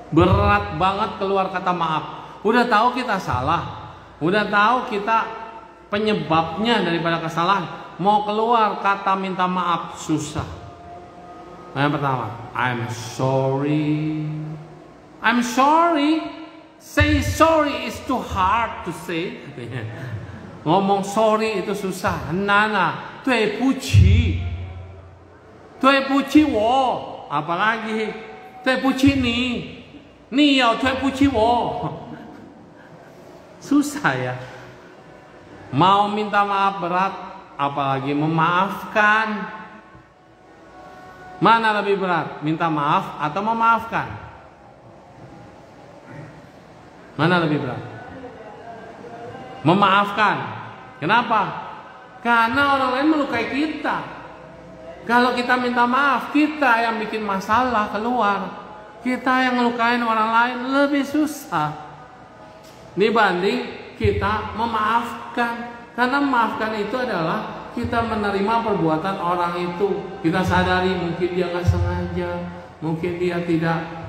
Berat banget keluar kata maaf. Udah tahu kita salah, udah tahu kita penyebabnya daripada kesalahan, mau keluar kata minta maaf susah. Yang pertama, I'm sorry. I'm sorry. Say sorry is too hard to say. Ngomong sorry itu susah. Nana, 对不起，对不起我， apalagi 对不起你。你要对不起我. Susah ya. Mau minta maaf berat, apalagi memaafkan. Mana lebih berat? Minta maaf atau memaafkan? Mana lebih berat? Memaafkan. Kenapa? Karena orang lain melukai kita. Kalau kita minta maaf, kita yang bikin masalah keluar. Kita yang ngelukain orang lain lebih susah dibanding kita memaafkan. Karena memaafkan itu adalah kita menerima perbuatan orang itu. Kita sadari mungkin dia nggak sengaja, mungkin dia tidak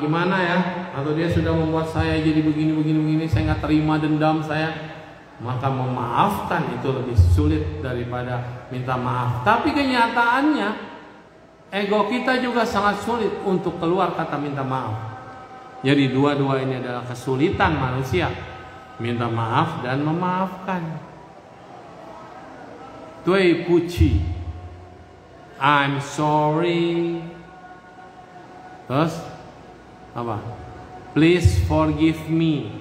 gimana ya, atau dia sudah membuat saya jadi begini, saya nggak terima dendam saya. Maka memaafkan itu lebih sulit daripada minta maaf. Tapi kenyataannya ego kita juga sangat sulit untuk keluar kata minta maaf. Jadi dua-dua ini adalah kesulitan manusia, minta maaf dan memaafkan. 对不起, I'm sorry. Terus apa? Please forgive me.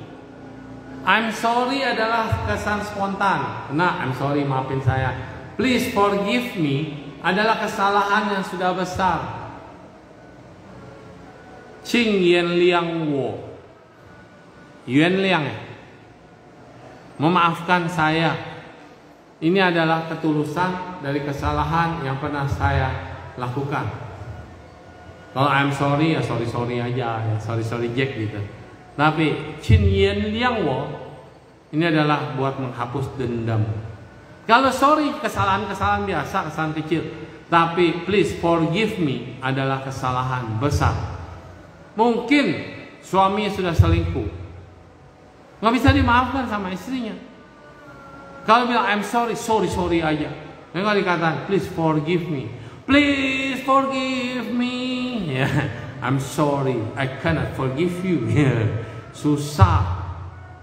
I'm sorry adalah kesan spontan. Nah, I'm sorry, maafin saya. Please forgive me adalah kesalahan yang sudah besar. Qing Yan Liang Wo. Yuan Liang, memaafkan saya. Ini adalah ketulusan dari kesalahan yang pernah saya lakukan. Kalau I'm sorry ya sorry aja, ya sorry Jack gitu. Tapi Qing Yan Liang Wo ini adalah buat menghapus dendam. Kalau sorry kesalahan-kesalahan biasa, kesalahan kecil. Tapi please forgive me adalah kesalahan besar. Mungkin suami sudah selingkuh, nggak bisa dimaafkan sama istrinya. Kalau bilang I'm sorry aja. Nggak dikatakan please forgive me. Please forgive me. I'm sorry, I cannot forgive you. Susah.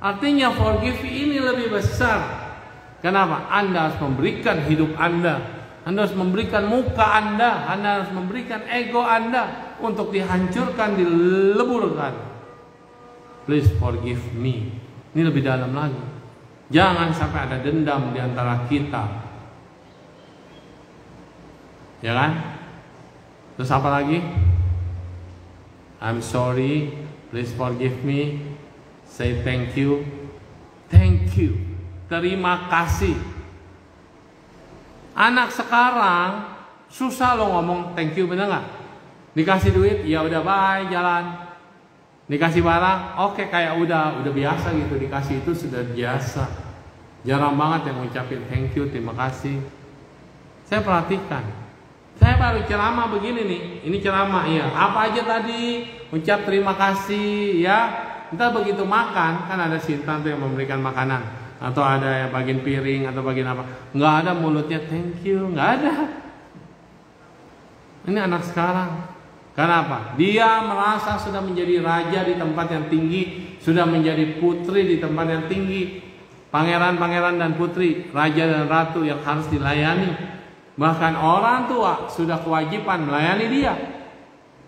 Artinya forgive ini lebih besar. Kenapa? Anda harus memberikan hidup Anda harus memberikan muka Anda harus memberikan ego Anda untuk dihancurkan, dileburkan. Please forgive me. Ini lebih dalam lagi. Jangan sampai ada dendam di antara kita. Ya kan? Terus apa lagi? I'm sorry, please forgive me. Say thank you. Thank you. Terima kasih. Anak sekarang susah lo ngomong thank you, bener nggak? Dikasih duit, ya udah bye, jalan. Dikasih barang, oke, kayak udah biasa gitu. Dikasih itu sudah biasa. Jarang banget yang ngucapin thank you, terima kasih. Saya perhatikan. Saya baru ceramah begini nih. Ini ceramah, ya. Apa aja tadi? Ucap terima kasih, ya. Entah begitu makan, kan ada sintan tuh yang memberikan makanan, atau ada yang bagian piring atau bagian apa. Nggak ada mulutnya thank you, nggak ada. Ini anak sekarang. Kenapa? Dia merasa sudah menjadi raja di tempat yang tinggi, sudah menjadi putri di tempat yang tinggi. Pangeran-pangeran dan putri, raja dan ratu yang harus dilayani. Bahkan orang tua sudah kewajiban melayani dia.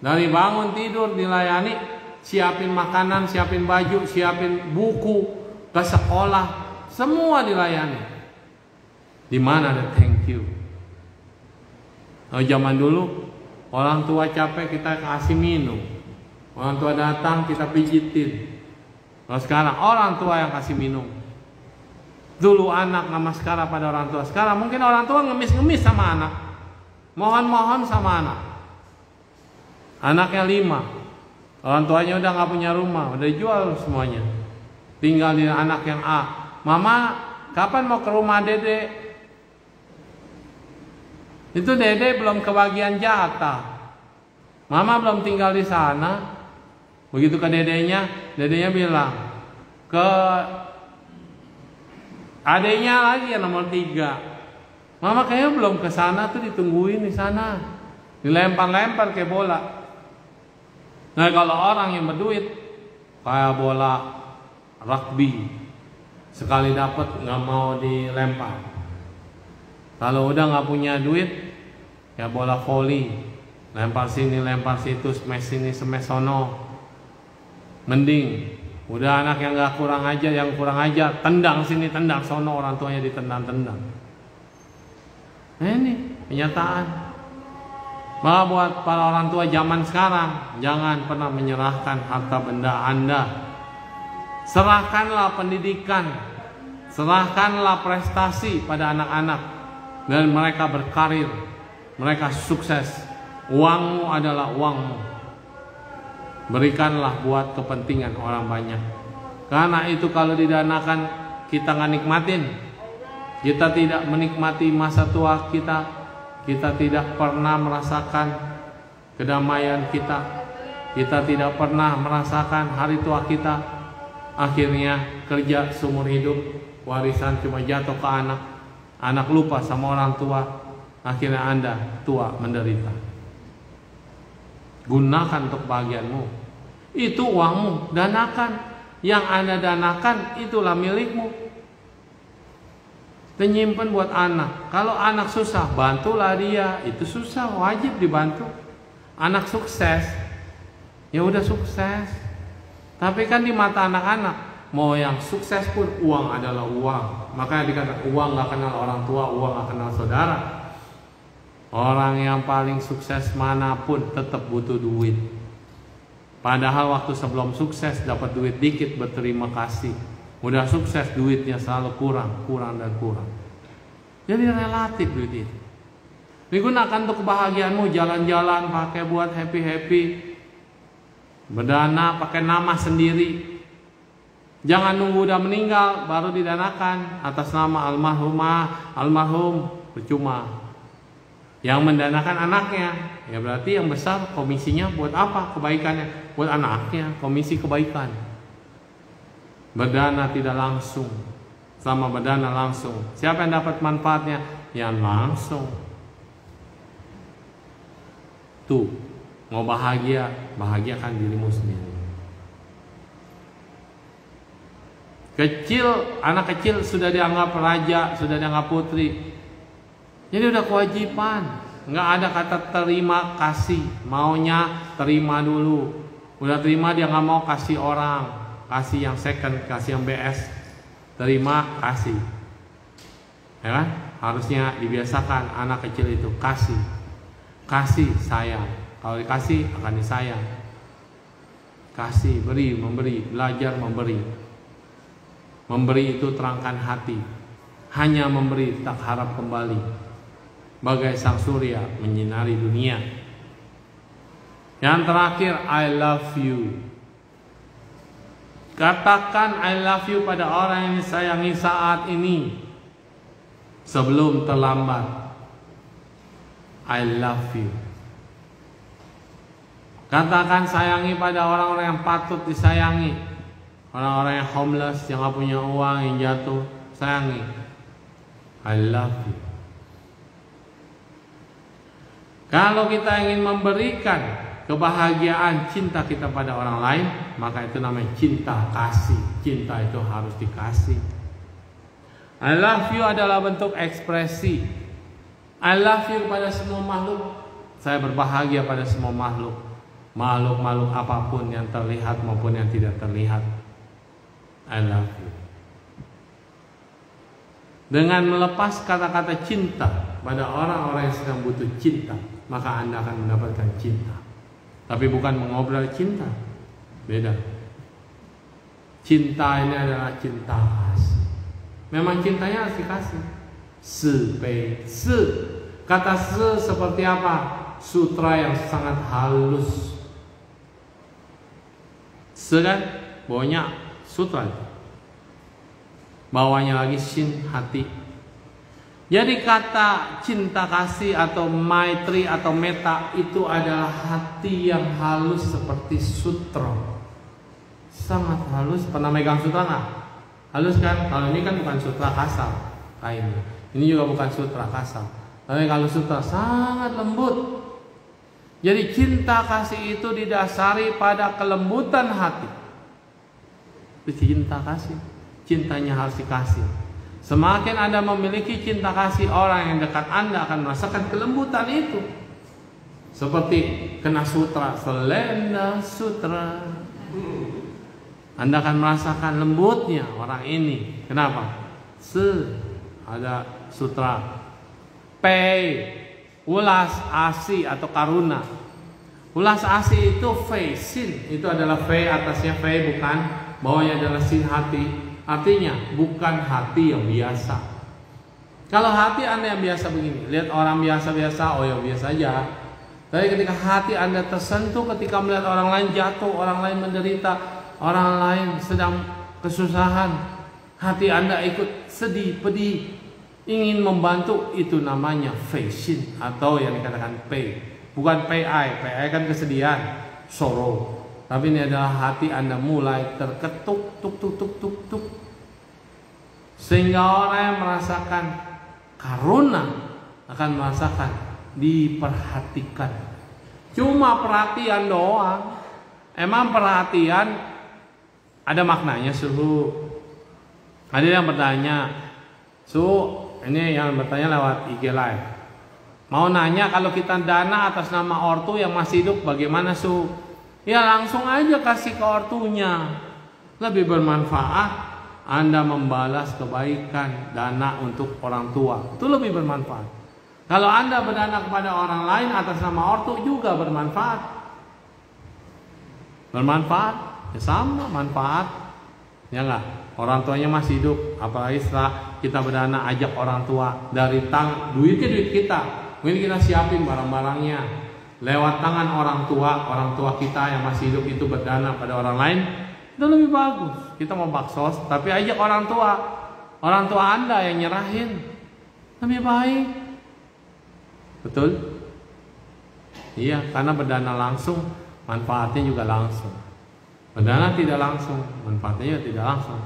Dari bangun tidur dilayani, siapin makanan, siapin baju, siapin buku, ke sekolah, semua dilayani. Di mana ada thank you? Zaman dulu orang tua capek kita kasih minum, orang tua datang kita pijitin. Kalau sekarang orang tua yang kasih minum. Dulu anak namaskara pada orang tua, sekarang mungkin orang tua ngemis-ngemis sama anak, mohon-mohon sama anak. Anaknya 5, orang tuanya udah nggak punya rumah, udah jual semuanya, tinggal di anak yang A. Mama, kapan mau ke rumah dede? Itu dede belum kebagian jatah, mama belum tinggal di sana. Begitu ke dedenya bilang ke adenya lagi yang nomor 3, mama kayaknya belum ke sana tuh, ditungguin di sana, dilempar-lempar kayak bola. Nah kalau orang yang berduit kayak bola rugby, sekali dapat nggak mau dilempar. Kalau udah nggak punya duit, ya bola voli, lempar sini, lempar situ, smash sini, smash sono. Mending udah anak yang nggak kurang aja, yang kurang aja, tendang sini, tendang sono, orang tuanya ditendang-tendang. Nah ini kenyataan. Maka buat para orang tua zaman sekarang, jangan pernah menyerahkan harta benda Anda. Serahkanlah pendidikan, serahkanlah prestasi pada anak-anak, dan mereka berkarir, mereka sukses. Uangmu adalah uangmu. Berikanlah buat kepentingan orang banyak. Karena itu kalau didanakan kita nggak nikmatin, kita tidak menikmati masa tua kita. Kita tidak pernah merasakan kedamaian kita. Kita tidak pernah merasakan hari tua kita. Akhirnya kerja seumur hidup, warisan cuma jatuh ke anak. Anak lupa sama orang tua. Akhirnya Anda tua menderita. Gunakan untuk bagianmu. Itu uangmu, danakan. Yang Anda danakan itulah milikmu. Menyimpan buat anak. Kalau anak susah, bantulah dia. Itu susah, wajib dibantu. Anak sukses, ya udah sukses. Tapi kan di mata anak-anak, mau yang sukses pun uang adalah uang. Makanya dikatakan uang gak kenal orang tua, uang gak kenal saudara. Orang yang paling sukses manapun tetap butuh duit. Padahal waktu sebelum sukses dapat duit dikit, berterima kasih. Udah sukses duitnya selalu kurang dan kurang. Jadi relatif duit itu. Digunakan untuk kebahagiaanmu, jalan-jalan, pakai buat happy-happy. Berdana pakai nama sendiri. Jangan nunggu udah meninggal baru didanakan atas nama almarhum, percuma. Yang mendanakan anaknya, ya berarti yang besar komisinya buat apa? Kebaikannya buat anaknya, komisi kebaikan. Berdana tidak langsung, sama berdana langsung. Siapa yang dapat manfaatnya? Yang langsung. Tuh, mau bahagia, bahagiakan dirimu sendiri. Anak kecil sudah dianggap raja, sudah dianggap putri. Jadi udah kewajiban. Nggak ada kata terima kasih, maunya terima dulu. Udah terima dia nggak mau kasih orang. Kasih yang second, kasih yang BS. Terima kasih. Ya kan? Harusnya dibiasakan anak kecil itu kasih. Kasih sayang. Kalau dikasih akan disayang. Kasih, beri, memberi, belajar memberi. Memberi itu terangkan hati. Hanya memberi tak harap kembali. bagai sang surya menyinari dunia. Yang terakhir, I love you. Katakan I love you pada orang yang disayangi saat ini sebelum terlambat. I love you. Katakan sayangi pada orang-orang yang patut disayangi. Orang-orang yang homeless, yang gak punya uang, yang jatuh, sayangi. I love you. Kalau kita ingin memberikan kebahagiaan cinta kita pada orang lain, maka itu namanya cinta kasih. Cinta itu harus dikasih. I love you adalah bentuk ekspresi. I love you pada semua makhluk. Saya berbahagia pada semua makhluk. Makhluk-makhluk apapun yang terlihat maupun yang tidak terlihat. I love you. Dengan melepas kata-kata cinta pada orang-orang yang sedang butuh cinta, maka Anda akan mendapatkan cinta. Tapi bukan mengobrol cinta. Beda. Cinta ini adalah cinta kasih. Memang cintanya harus dikasih. Se. Kata se seperti apa? Sutra yang sangat halus. Se kan bawahnya sutra. Bawahnya lagi sin, hati. Jadi kata cinta kasih atau maitri atau metta itu adalah hati yang halus seperti sutra. Sangat halus. Pernah megang sutra nggak? Halus kan? Kalau ini kan bukan sutra kasar kayak ini. Ini juga bukan sutra kasar. Tapi kalau sutra sangat lembut. Jadi cinta kasih itu didasari pada kelembutan hati. Cinta kasih, cintanya harus dikasih. Semakin Anda memiliki cinta kasih, orang yang dekat Anda akan merasakan kelembutan itu. Seperti kena sutra, selendang sutra. Anda akan merasakan lembutnya orang ini. Kenapa? Ada sutra. P, ulas asi atau karuna. Ulas asi itu V, sin. Itu adalah V, atasnya V bukan, bawahnya adalah sin, hati. Artinya bukan hati yang biasa. Kalau hati Anda yang biasa begini, lihat orang biasa-biasa, oh ya biasa aja. Tapi ketika hati Anda tersentuh ketika melihat orang lain jatuh, orang lain menderita, orang lain sedang kesusahan, hati Anda ikut sedih, pedih, ingin membantu, itu namanya fashion atau yang dikatakan P. Bukan PI kan kesedihan, sorrow. Tapi ini adalah hati Anda mulai terketuk, tuk. Sehingga orang yang merasakan karuna akan merasakan diperhatikan. Cuma perhatian doang. Emang perhatian ada maknanya, suhu? Ada yang bertanya, suhu, ini yang bertanya lewat IG Live. Mau nanya kalau kita dana atas nama ortu yang masih hidup bagaimana, suhu? Ya langsung aja kasih ke ortunya. Lebih bermanfaat Anda membalas kebaikan dana untuk orang tua. Itu lebih bermanfaat. Kalau Anda berdana kepada orang lain atas nama ortu juga bermanfaat. Bermanfaat, ya sama manfaat. Ya enggak? Orang tuanya masih hidup. Apalagi setelah kita berdana ajak orang tua dari duitnya duit kita. Mungkin kita siapin barang-barangnya. Lewat tangan orang tua kita yang masih hidup itu berdana pada orang lain, itu lebih bagus. Kita mau baksos, tapi ajak orang tua Anda yang nyerahin, lebih baik. Betul? Iya, karena berdana langsung, manfaatnya juga langsung. Berdana tidak langsung, manfaatnya juga tidak langsung.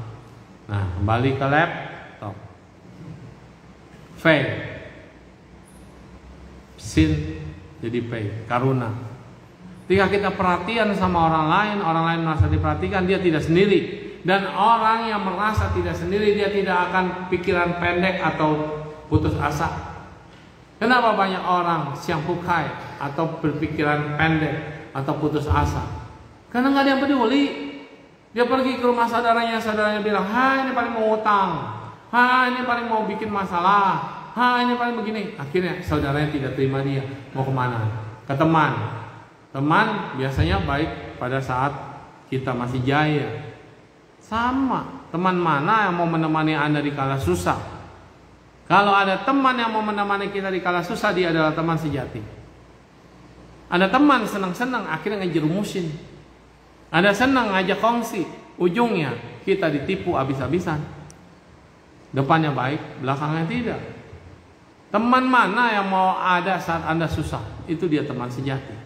Nah, kembali ke laptop. V, sin, jadi P, karuna. Ketika kita perhatian sama orang lain merasa diperhatikan, dia tidak sendiri. Dan orang yang merasa tidak sendiri, dia tidak akan pikiran pendek atau putus asa. Kenapa banyak orang siang pukai atau berpikiran pendek atau putus asa? Karena nggak ada yang peduli. Dia pergi ke rumah saudaranya bilang, ini paling mau utang, ini paling mau bikin masalah, ini paling begini. Akhirnya saudaranya tidak terima dia. Mau kemana? Ke teman. Teman biasanya baik pada saat kita masih jaya. Sama, teman mana yang mau menemani Anda di kala susah? Kalau ada teman yang mau menemani kita di kala susah, dia adalah teman sejati. Ada teman senang-senang, akhirnya ngejerumusin. Ada senang ngajak kongsi, ujungnya kita ditipu habis-habisan. Depannya baik, belakangnya tidak. Teman mana yang mau ada saat Anda susah? Itu dia teman sejati.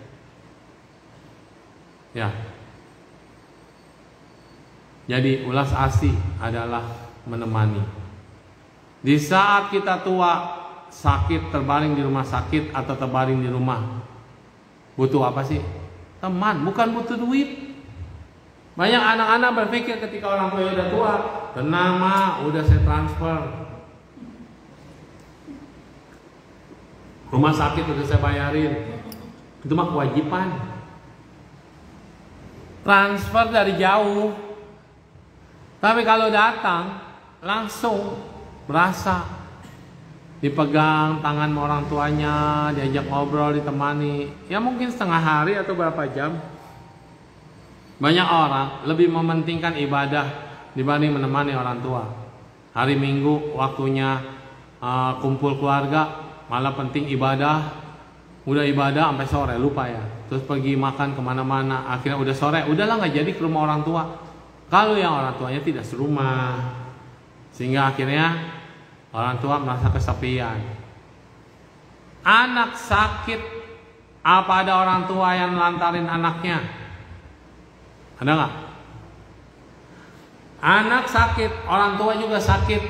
Ya. Jadi ulas asih adalah menemani. Di saat kita tua, sakit, terbaring di rumah sakit atau terbaring di rumah, butuh apa sih? Teman, bukan butuh duit. Banyak anak-anak berpikir ketika orang tua udah tua, tenang mah, udah saya transfer. Rumah sakit udah saya bayarin. Itu mah kewajiban. Transfer dari jauh. Tapi kalau datang, langsung berasa. Dipegang tangan orang tuanya, diajak ngobrol, ditemani. Ya mungkin setengah hari atau berapa jam. Banyak orang lebih mementingkan ibadah dibanding menemani orang tua. Hari Minggu waktunya kumpul keluarga, malah penting ibadah. Udah ibadah sampai sore, lupa ya. Terus pergi makan kemana-mana, akhirnya udah sore, udahlah nggak jadi ke rumah orang tua. Kalau yang orang tuanya tidak serumah, sehingga akhirnya orang tua merasa kesepian. Anak sakit, apa ada orang tua yang lantarin anaknya? Ada nggak? Anak sakit, orang tua juga sakit,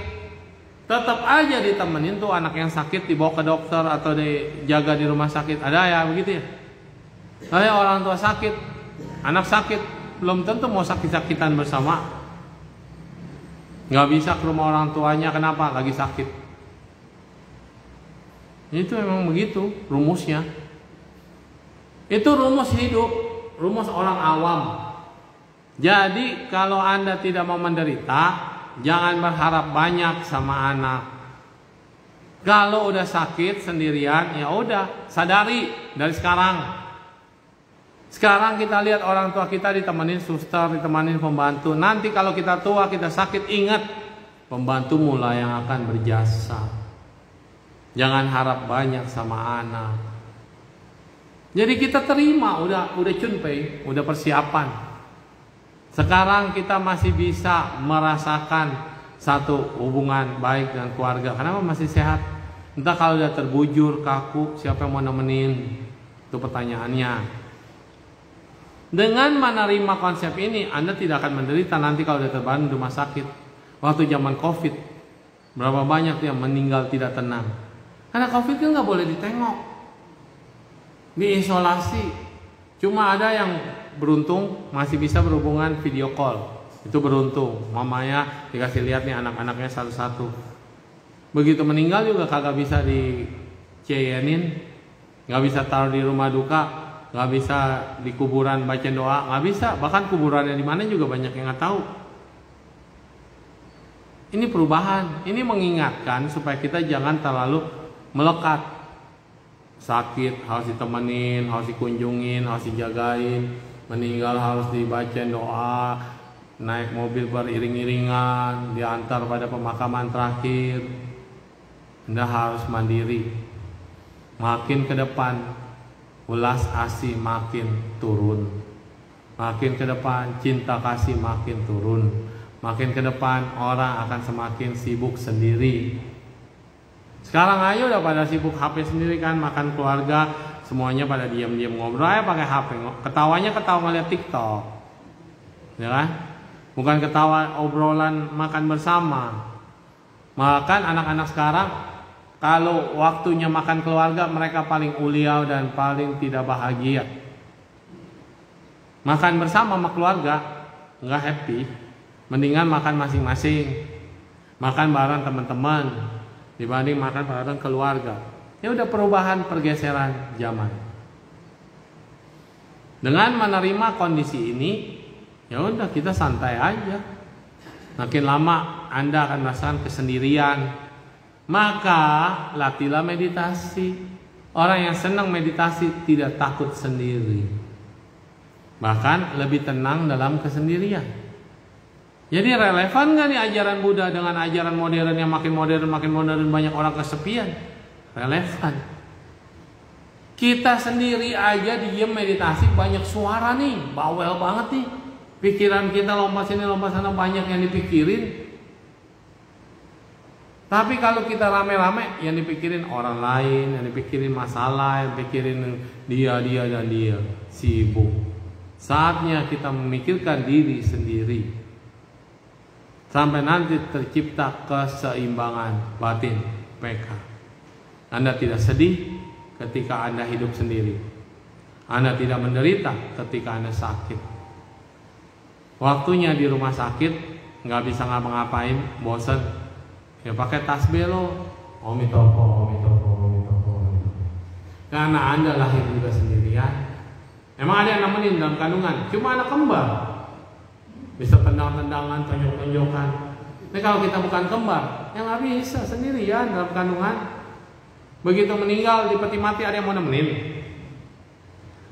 tetap aja ditemenin tuh anak yang sakit, dibawa ke dokter atau dijaga di rumah sakit. Ada ya begitu ya? Saya orang tua sakit, anak sakit, belum tentu mau sakit-sakitan bersama. Nggak bisa ke rumah orang tuanya, kenapa? Lagi sakit. Itu memang begitu rumusnya. Itu rumus hidup, rumus orang awam. Jadi kalau Anda tidak mau menderita, jangan berharap banyak sama anak. Kalau udah sakit sendirian, ya udah sadari dari sekarang. Sekarang kita lihat orang tua kita ditemenin suster, ditemenin pembantu. Nanti kalau kita tua, kita sakit, ingat pembantu mula yang akan berjasa. Jangan harap banyak sama anak. Jadi kita terima, udah cunpei, udah persiapan. Sekarang kita masih bisa merasakan satu hubungan baik dengan keluarga. Kenapa masih sehat? Entah kalau udah terbujur, kaku, siapa yang mau nemenin? Itu pertanyaannya. Dengan menerima konsep ini, Anda tidak akan menderita nanti kalau udah terbaring di rumah sakit. Waktu zaman COVID, berapa banyak yang meninggal tidak tenang. Karena COVID kan nggak boleh ditengok, diisolasi. Cuma ada yang beruntung masih bisa berhubungan video call. Itu beruntung, mamanya dikasih lihat nih anak-anaknya satu-satu. Begitu meninggal juga kagak bisa diceyenin, nggak bisa taruh di rumah duka, nggak bisa di kuburan baca doa, nggak bisa. Bahkan kuburannya di mana juga banyak yang nggak tahu. Ini perubahan, ini mengingatkan supaya kita jangan terlalu melekat. Sakit harus ditemenin, harus dikunjungin, harus dijagain. Meninggal harus dibaca doa, naik mobil beriring-iringan, diantar pada pemakaman terakhir. Anda harus mandiri. Makin ke depan, ulas asih makin turun. Makin ke depan, cinta kasih makin turun. Makin ke depan, orang akan semakin sibuk sendiri. Sekarang ayo udah pada sibuk HP sendiri kan, makan keluarga, semuanya pada diam-diam ngobrol aja pakai HP. Ketawanya ketawa ngeliat TikTok. Ya kan? Bukan ketawa obrolan makan bersama. Makan anak-anak sekarang, kalau waktunya makan keluarga, mereka paling uliau dan paling tidak bahagia. Makan bersama sama keluarga nggak happy, mendingan makan masing-masing, makan bareng teman-teman dibanding makan bareng keluarga. Ya udah perubahan, pergeseran zaman. Dengan menerima kondisi ini, ya udah kita santai aja. Makin lama Anda akan merasakan kesendirian. Maka latihlah meditasi. Orang yang senang meditasi tidak takut sendiri, bahkan lebih tenang dalam kesendirian. Jadi relevan nggak nih ajaran Buddha dengan ajaran modern yang makin modern banyak orang kesepian? Relevan. Kita sendiri aja diem meditasi banyak suara nih, bawel banget nih. Pikiran kita lompat sini lompat sana banyak yang dipikirin. Tapi kalau kita rame-rame yang dipikirin orang lain, yang dipikirin masalah, yang dipikirin dia dan dia, sibuk. Saatnya kita memikirkan diri sendiri. Sampai nanti tercipta keseimbangan batin PK. Anda tidak sedih ketika Anda hidup sendiri. Anda tidak menderita ketika Anda sakit. Waktunya di rumah sakit nggak bisa ngapa-ngapain, bosan, ya pakai tasbih lo, Omitopo. Karena Anda lahir juga sendirian. Emang ada yang nemenin dalam kandungan? Cuma anak kembar. Bisa tendang-tendangan, tonjok-tonjokan. Tapi kalau kita bukan kembar, ya nggak bisa sendirian dalam kandungan. Begitu meninggal di peti mati ada yang mau nemenin.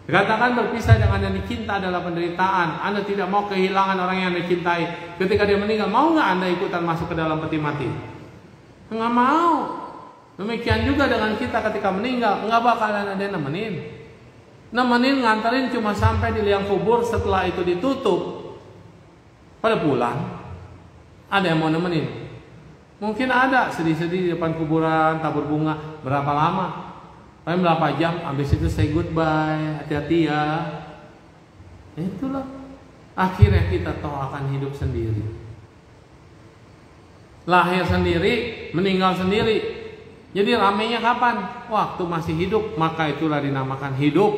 Dikatakan berpisah dengan yang dicinta adalah penderitaan. Anda tidak mau kehilangan orang yang Anda cintai. Ketika dia meninggal, mau nggak Anda ikutan masuk ke dalam peti mati? Nggak mau. Demikian juga dengan kita ketika meninggal, nggak bakalan ada yang nemenin. Nemenin nganterin cuma sampai di liang kubur, setelah itu ditutup. Pada pulang, ada yang mau nemenin. Mungkin ada sedih-sedih di depan kuburan, tabur bunga. Berapa lama? Paling berapa jam? Habis itu say goodbye, hati-hati ya. Itulah. Akhirnya kita tahu akan hidup sendiri. Lahir sendiri, meninggal sendiri. Jadi ramenya kapan? Waktu masih hidup. Maka itulah dinamakan hidup.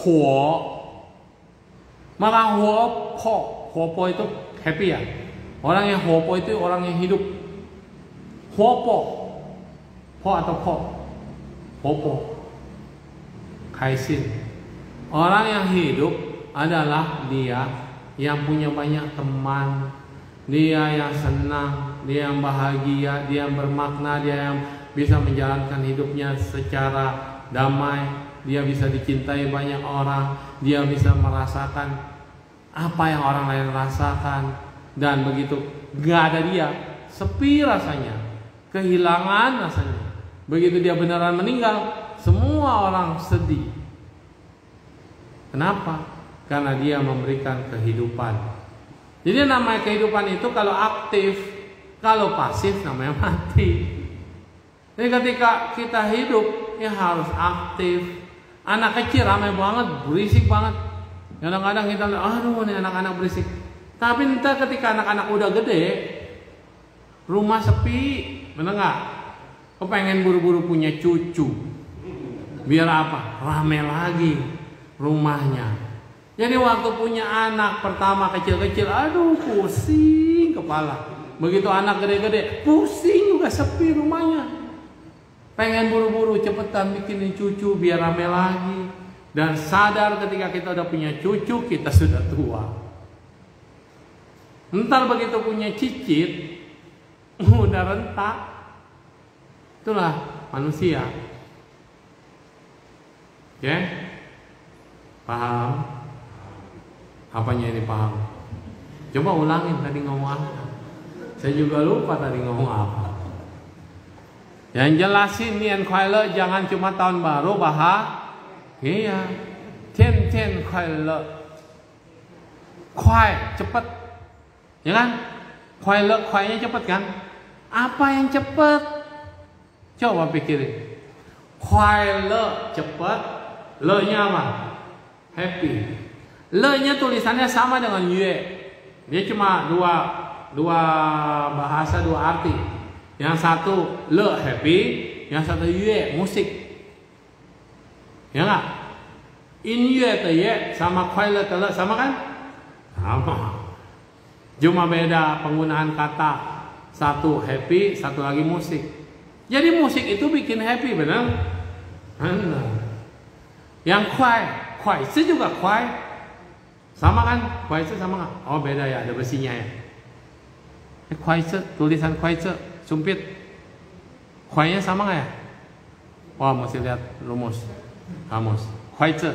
Huo. Maka huo po. Huo po itu happy ya. Orang yang huopo itu orang yang hidup. Huopo. Po atau po. Huopo. Kaisin. Orang yang hidup adalah dia yang punya banyak teman. Dia yang senang, dia yang bahagia, dia yang bermakna, dia yang bisa menjalankan hidupnya secara damai. Dia bisa dicintai banyak orang. Dia bisa merasakan apa yang orang lain rasakan. Dan begitu gak ada dia, sepi rasanya, kehilangan rasanya. Begitu dia beneran meninggal, semua orang sedih. Kenapa? Karena dia memberikan kehidupan. Jadi namanya kehidupan itu kalau aktif, kalau pasif namanya mati. Jadi ketika kita hidup, ya harus aktif. Anak kecil ramai banget, berisik banget. Kadang-kadang kita lihat, aduh ini anak-anak berisik. Tapi entah ketika anak-anak udah gede, rumah sepi, bener nggak? Kepengen buru-buru punya cucu. Biar apa? Rame lagi rumahnya. Jadi waktu punya anak pertama kecil-kecil, aduh pusing kepala. Begitu anak gede-gede, pusing juga sepi rumahnya. Pengen buru-buru cepetan bikinin cucu biar rame lagi. Dan sadar ketika kita udah punya cucu, kita sudah tua. Entar begitu punya cicit, udah rentak. Itulah manusia. Oke? Paham? Apanya ini paham? Coba ulangin tadi ngomong apa. Saya juga lupa tadi ngomong apa. Yang jelasin Nian Kuai jangan cuma tahun baru bahagia. Tian Kuai Kuai cepet. Ya kan? Kuainya cepet kan? Apa yang cepet? Coba pikirin. Kuai cepet. Le-nya apa? Happy. Le-nya tulisannya sama dengan yue. Dia cuma dua bahasa, dua arti. Yang satu le happy, yang satu yue musik. Ya nggak? In yue te ye sama kuai le te le sama kan? Sama. Cuma beda penggunaan kata. Satu happy, satu lagi musik. Jadi musik itu bikin happy, benar? Benar. Yang kuai itu juga kuai. Sama kan? Kuai itu sama nggak? Oh beda ya, ada besinya ya. Kuai itu, tulisan kuai itu, sumpit. Kuainya sama nggak ya? Wah mesti lihat rumus, kamus. Kuai itu.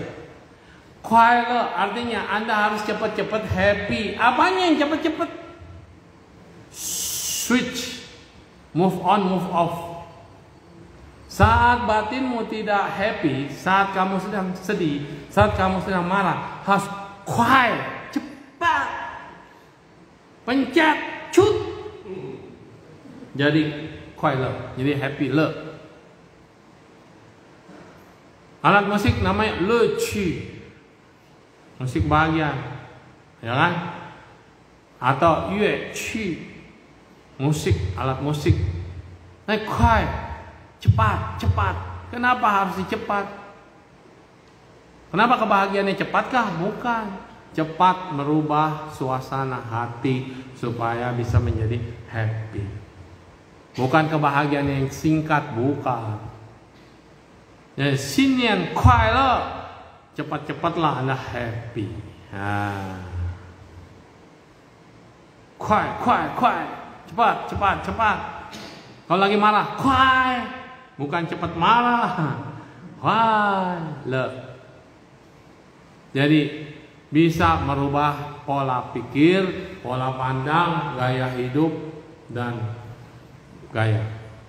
Kuai le artinya Anda harus cepat-cepat happy. Apanya yang cepat-cepat? Move on, move off. Saat batinmu tidak happy, saat kamu sedang sedih, saat kamu sedang marah, harus quiet, cepat, pencet, cut. Jadi quiet le, jadi happy le. Alat musik namanya le qi, musik bahagia, ya kan? Atau yue qi, musik, alat musik. Nah, quiet, cepat, cepat. Kenapa harus cepat? Kenapa kebahagiaannya cepatkah? Bukan. Cepat merubah suasana hati supaya bisa menjadi happy. Bukan kebahagiaan yang singkat, bukan. Ya, Xinian kuai, cepat-cepatlah Anda happy. Kuai, kuai, kuai, cepat, cepat, cepat. Kalau lagi marah, kuai, bukan cepat marah. Kuai, le. Jadi bisa merubah pola pikir, pola pandang, gaya hidup, dan gaya.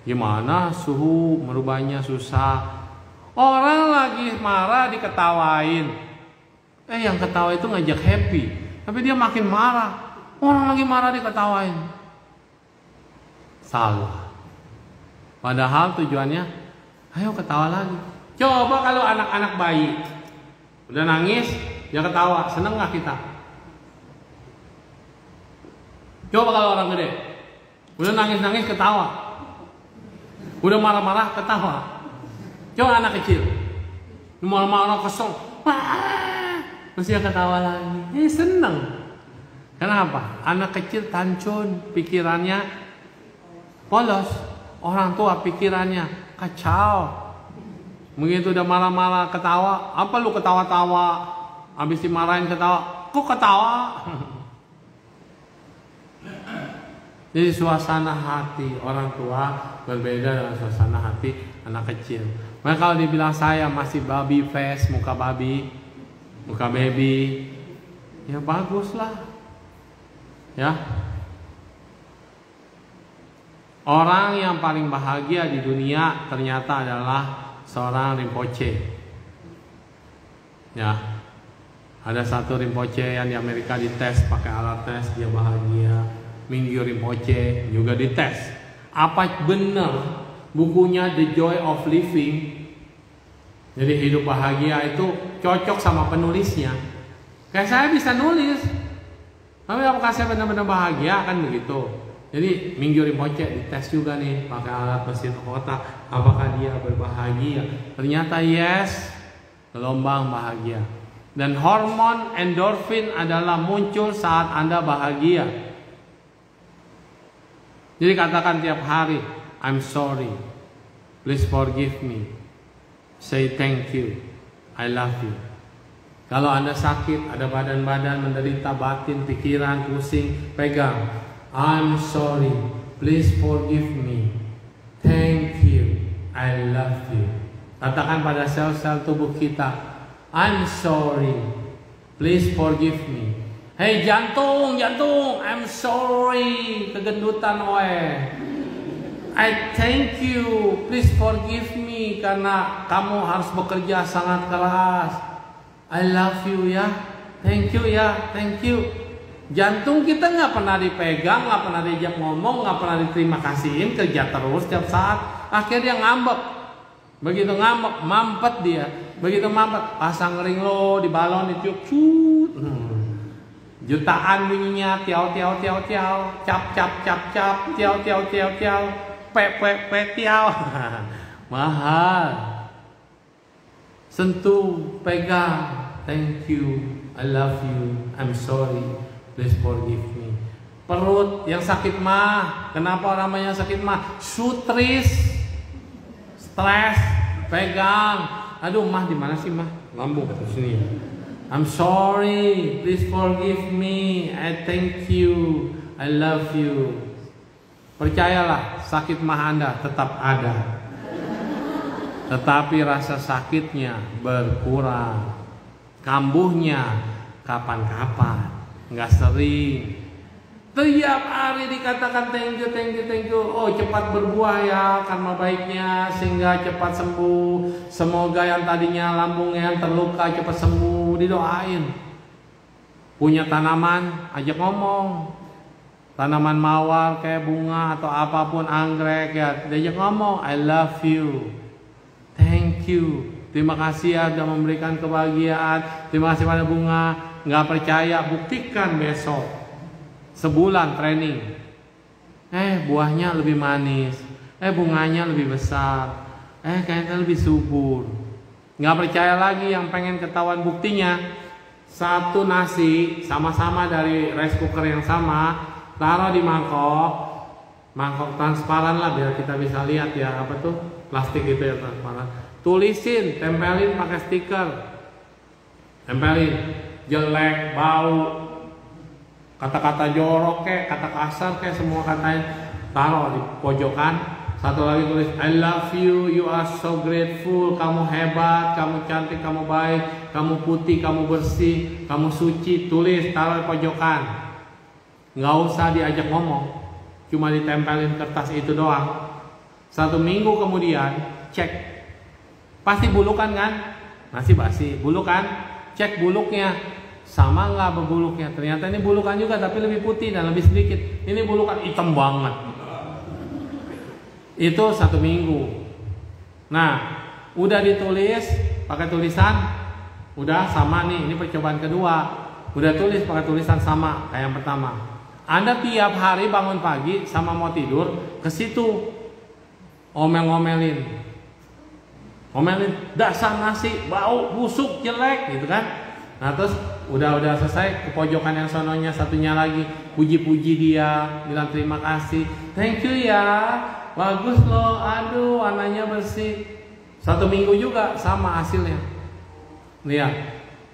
Gimana suhu merubahnya susah. Orang lagi marah diketawain. Yang ketawa itu ngajak happy, tapi dia makin marah. Orang lagi marah diketawain. Salah. Padahal tujuannya, ayo ketawa lagi. Coba kalau anak-anak bayi udah nangis, dia ketawa, seneng gak kita? Coba kalau orang gede udah nangis-nangis ketawa, udah marah-marah ketawa. Coba anak kecil marah-marah kesel, terus dia ketawa lagi, seneng. Kenapa? Anak kecil tancun, pikirannya polos. Orang tua pikirannya kacau. Begitu udah marah-marah ketawa, apa lu ketawa-tawa? Habis dimarahin ketawa, kok ketawa? Jadi suasana hati orang tua berbeda dengan suasana hati anak kecil. Maka kalau dibilang saya masih baby face, muka babi, muka baby, ya baguslah. Ya. Orang yang paling bahagia di dunia ternyata adalah seorang Rinpoche. Ya. Ada satu Rinpoche yang di Amerika dites pakai alat tes, dia bahagia. Mingyur Rinpoche juga dites. Apa benar bukunya The Joy of Living, jadi hidup bahagia itu cocok sama penulisnya? Kayak saya bisa nulis, tapi apakah saya benar-benar bahagia? Kan begitu. Jadi Mingyur Rinpoche dites juga nih pakai alat mesin otak, apakah dia berbahagia? Ternyata yes, gelombang bahagia. Dan hormon endorfin adalah muncul saat Anda bahagia. Jadi katakan tiap hari, I'm sorry, please forgive me, say thank you, I love you. Kalau Anda sakit, ada badan-badan menderita, batin, pikiran, pusing, pegang, I'm sorry, please forgive me, thank you, I love you. Katakan pada sel-sel tubuh kita, I'm sorry, please forgive me. Hei jantung, jantung, I'm sorry, kegendutan oe. I thank you, please forgive me, karena kamu harus bekerja sangat keras. I love you ya, thank you ya, thank you. Jantung kita nggak pernah dipegang, nggak pernah diajak ngomong, nggak pernah diterima kasihin, kerja terus setiap saat. Akhirnya dia ngambek. Begitu ngambek, mampet dia. Begitu mampet, pasang ring lo di balon ditiup, jutaan bunyinya, tiao tiao tiao tiao, cap cap cap cap, tiao tiao tiao tiao, pe pe pe tiao. Mahal. Sentuh, pegang, thank you, I love you, I'm sorry, please forgive me. Perut yang sakit mah, kenapa namanya sakit mah? Sutris, stres, pegang. Aduh mah di mana sih mah? Lambung ke sini. I'm sorry, please forgive me, I thank you, I love you. Percayalah, sakit mah Anda tetap ada, tetapi rasa sakitnya berkurang. Kambuhnya kapan-kapan, nggak sering. Tiap hari dikatakan thank you, thank you, thank you. Oh, cepat berbuah ya karma baiknya sehingga cepat sembuh. Semoga yang tadinya lambungnya yang terluka cepat sembuh, didoain. Punya tanaman, ajak ngomong. Tanaman mawar kayak bunga atau apapun, anggrek ya, diajak ngomong. I love you, thank you, terima kasih ya sudah memberikan kebahagiaan. Terima kasih pada bunga. Nggak percaya, buktikan besok. Sebulan training, buahnya lebih manis, bunganya lebih besar, kayaknya lebih subur. Nggak percaya lagi, yang pengen ketahuan buktinya, satu nasi sama-sama dari rice cooker yang sama, taruh di mangkok transparan lah biar kita bisa lihat ya, apa tuh plastik itu ya transparan. Tulisin, tempelin pakai stiker, tempelin jelek, bau, kata-kata jorok kayak, kata kasar kayak, semua katanya taruh di pojokan. Satu lagi tulis I love you, you are so grateful, kamu hebat, kamu cantik, kamu baik, kamu putih, kamu bersih, kamu suci. Tulis, taruh di pojokan. Nggak usah diajak ngomong, cuma ditempelin kertas itu doang. 1 minggu kemudian cek, pasti bulukan kan? Masih basi, bulukan. Cek buluknya sama nggak berbuluknya. Ternyata ini bulukan juga tapi lebih putih dan lebih sedikit. Ini bulukan hitam banget. Itu 1 minggu. Nah, udah ditulis pakai tulisan, udah sama nih. Ini percobaan kedua, udah tulis pakai tulisan sama kayak yang pertama. Anda tiap hari bangun pagi sama mau tidur ke situ omel-ngomelin, dasar nasi bau busuk jelek gitu kan. Nah terus udah selesai, ke pojokan yang sononya satunya lagi puji-puji dia, bilang terima kasih, thank you ya, bagus loh, aduh warnanya bersih. 1 minggu juga sama hasilnya. Lihat,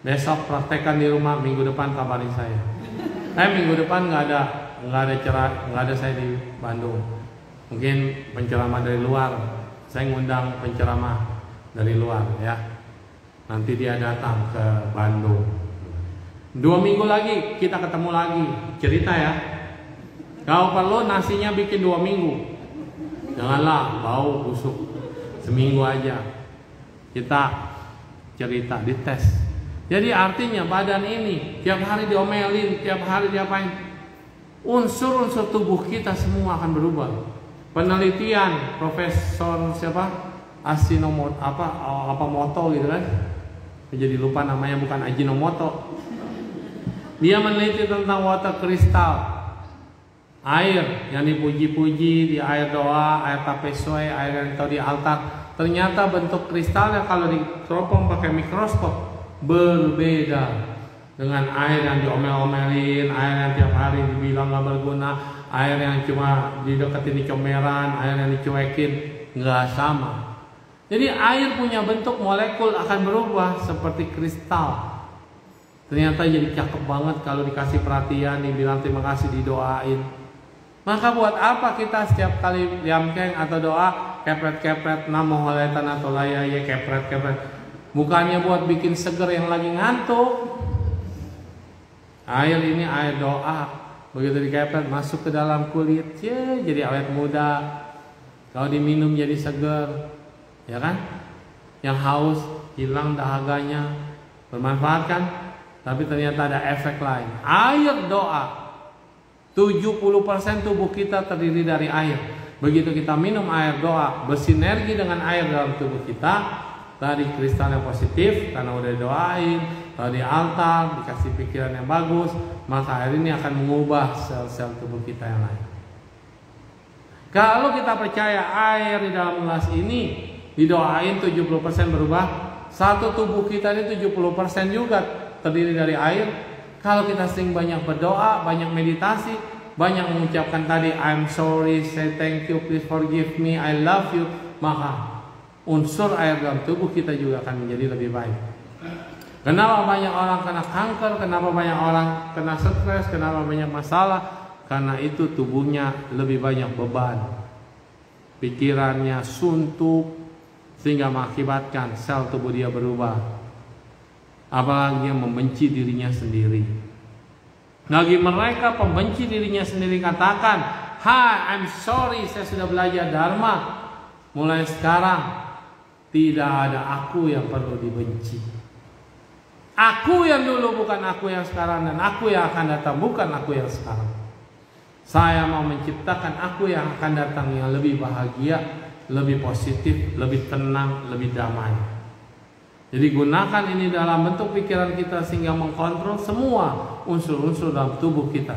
besok praktekkan di rumah, minggu depan kabarin saya. Minggu depan nggak ada saya di Bandung. Mungkin penceramah dari luar, saya ngundang penceramah dari luar ya. Nanti dia datang ke Bandung. 2 minggu lagi kita ketemu lagi, cerita ya. Kalau perlu nasinya bikin 2 minggu. Janganlah bau busuk. Seminggu aja. Kita cerita, dites. Jadi artinya badan ini tiap hari diomelin, tiap hari diapain, unsur-unsur tubuh kita semua akan berubah. Penelitian Profesor siapa? Ajinomoto apa moto gitu kan? Jadi lupa namanya, bukan Ajinomoto. Dia meneliti tentang water kristal, air yang dipuji-puji, di air doa, air tapesue, air yang tahu di altar. Ternyata bentuk kristalnya kalau diteropong pakai mikroskop berbeda dengan air yang diomel-omelin, air yang tiap hari dibilang nggak berguna, air yang cuma dideketin di comberan, air yang dicuekin, nggak sama. Jadi air punya bentuk molekul akan berubah seperti kristal. Ternyata jadi cakep banget kalau dikasih perhatian, dibilang terima kasih, didoain. Maka buat apa kita setiap kali liamkeng atau doa kepret-kepret namo holetan atau layaya kepret-kepret? Bukannya buat bikin seger yang lagi ngantuk. Air ini air doa. Begitu dikepret masuk ke dalam kulit, jadi awet muda. Kalau diminum jadi seger. Ya kan? Yang haus hilang dahaganya, bermanfaat kan? Tapi ternyata ada efek lain. Air doa, 70% tubuh kita terdiri dari air. Begitu kita minum air doa, bersinergi dengan air dalam tubuh kita, tadi kristal yang positif karena udah doain, kalau di altar dikasih pikiran yang bagus, maka air ini akan mengubah sel-sel tubuh kita yang lain. Kalau kita percaya air di dalam gelas ini didoain 70% berubah, satu tubuh kita ini 70% juga terdiri dari air. Kalau kita sering banyak berdoa, banyak meditasi, banyak mengucapkan tadi I'm sorry, say thank you, please forgive me, I love you, maka unsur air dalam tubuh kita juga akan menjadi lebih baik. Kenapa banyak orang kena kanker, kenapa banyak orang kena stres, kenapa banyak masalah? Karena itu tubuhnya lebih banyak beban, pikirannya suntuk, sehingga mengakibatkan sel tubuh dia berubah. Apalagi yang membenci dirinya sendiri. Bagi mereka pembenci dirinya sendiri katakan, "Hi, I'm sorry, saya sudah belajar Dharma. Mulai sekarang tidak ada aku yang perlu dibenci. Aku yang dulu bukan aku yang sekarang, dan aku yang akan datang bukan aku yang sekarang. Saya mau menciptakan aku yang akan datang yang lebih bahagia, lebih positif, lebih tenang, lebih damai." Jadi gunakan ini dalam bentuk pikiran kita sehingga mengkontrol semua unsur-unsur dalam tubuh kita.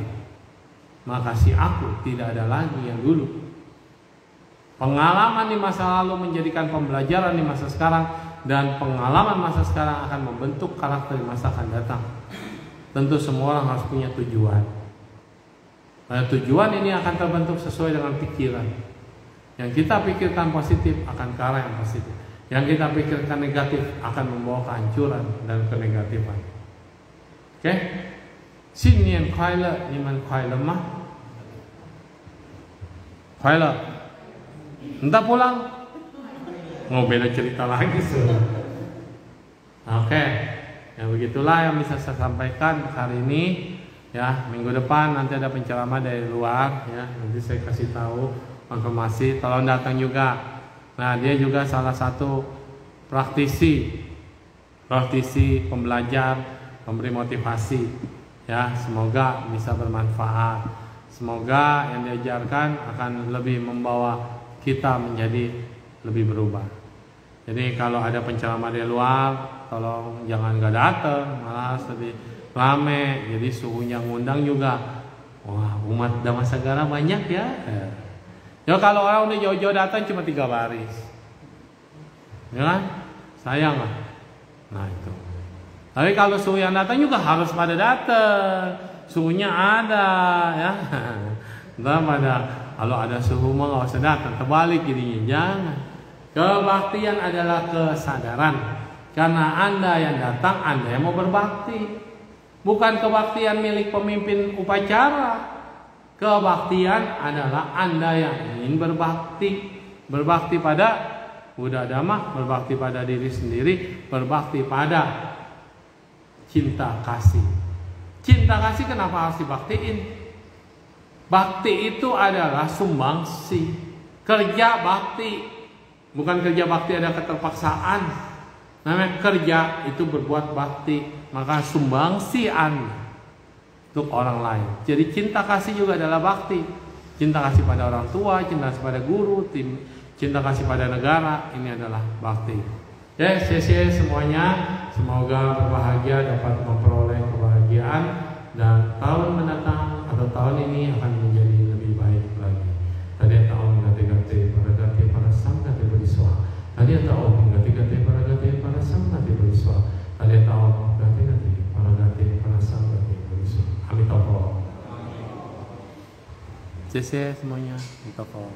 Maka si aku tidak ada lagi yang dulu. Pengalaman di masa lalu menjadikan pembelajaran di masa sekarang, dan pengalaman masa sekarang akan membentuk karakter di masa akan datang. Tentu semua orang harus punya tujuan. Nah, tujuan ini akan terbentuk sesuai dengan pikiran. Yang kita pikirkan positif akan ke arah yang positif. Yang kita pikirkan negatif akan membawa kehancuran dan kenegatifan. Oke? Sinian kuaile, niman kuaile mah. Kuaile. Entah pulang. Mau beda cerita lagi sudah. Oke. Ya begitulah yang bisa saya sampaikan hari ini. Ya, minggu depan nanti ada penceramah dari luar. Ya, nanti saya kasih tahu konfirmasi. Tolong datang juga. Nah, dia juga salah satu praktisi pembelajar, pemberi motivasi. Ya, semoga bisa bermanfaat. Semoga yang diajarkan akan lebih membawa kita menjadi lebih berubah. Jadi kalau ada penceramah dari luar, tolong jangan gak datang, malah lebih rame. Jadi suhunya ngundang juga. Wah, umat Dhammasagara banyak ya. Ya kalau orang udah jauh-jauh datang cuma 3 baris, ya kan? Sayang lah. Nah itu. Tapi kalau suhu yang datang juga harus pada datang. Suhunya ada, ya. Entah pada kalau ada suhu mah nggak usah datang. Terbalik jadinya, jangan. Kebaktian adalah kesadaran. Karena Anda yang datang, Anda yang mau berbakti. Bukan kebaktian milik pemimpin upacara. Kebaktian adalah Anda yang ingin berbakti. Berbakti pada Buddha Dhamma, berbakti pada diri sendiri, berbakti pada cinta kasih. Cinta kasih kenapa harus dibaktiin? Bakti itu adalah sumbangsi. Kerja bakti. Bukan kerja bakti ada keterpaksaan. Namanya kerja itu berbuat bakti. Maka sumbangsi Anda untuk orang lain. Jadi cinta kasih juga adalah bakti. Cinta kasih pada orang tua, cinta kasih pada guru, cinta kasih pada negara, ini adalah bakti. Ya, saya semuanya semoga berbahagia, dapat memperoleh kebahagiaan, dan tahun mendatang atau tahun ini akan menjadi lebih baik lagi. Tadi tahun gati-gati para sanggati beriswa. Tadi tahun gati-gati para sanggati beriswa. Tadi tahun gati-gati para sanggati beriswa. Amitofo. Cese semuanya, Amitofo.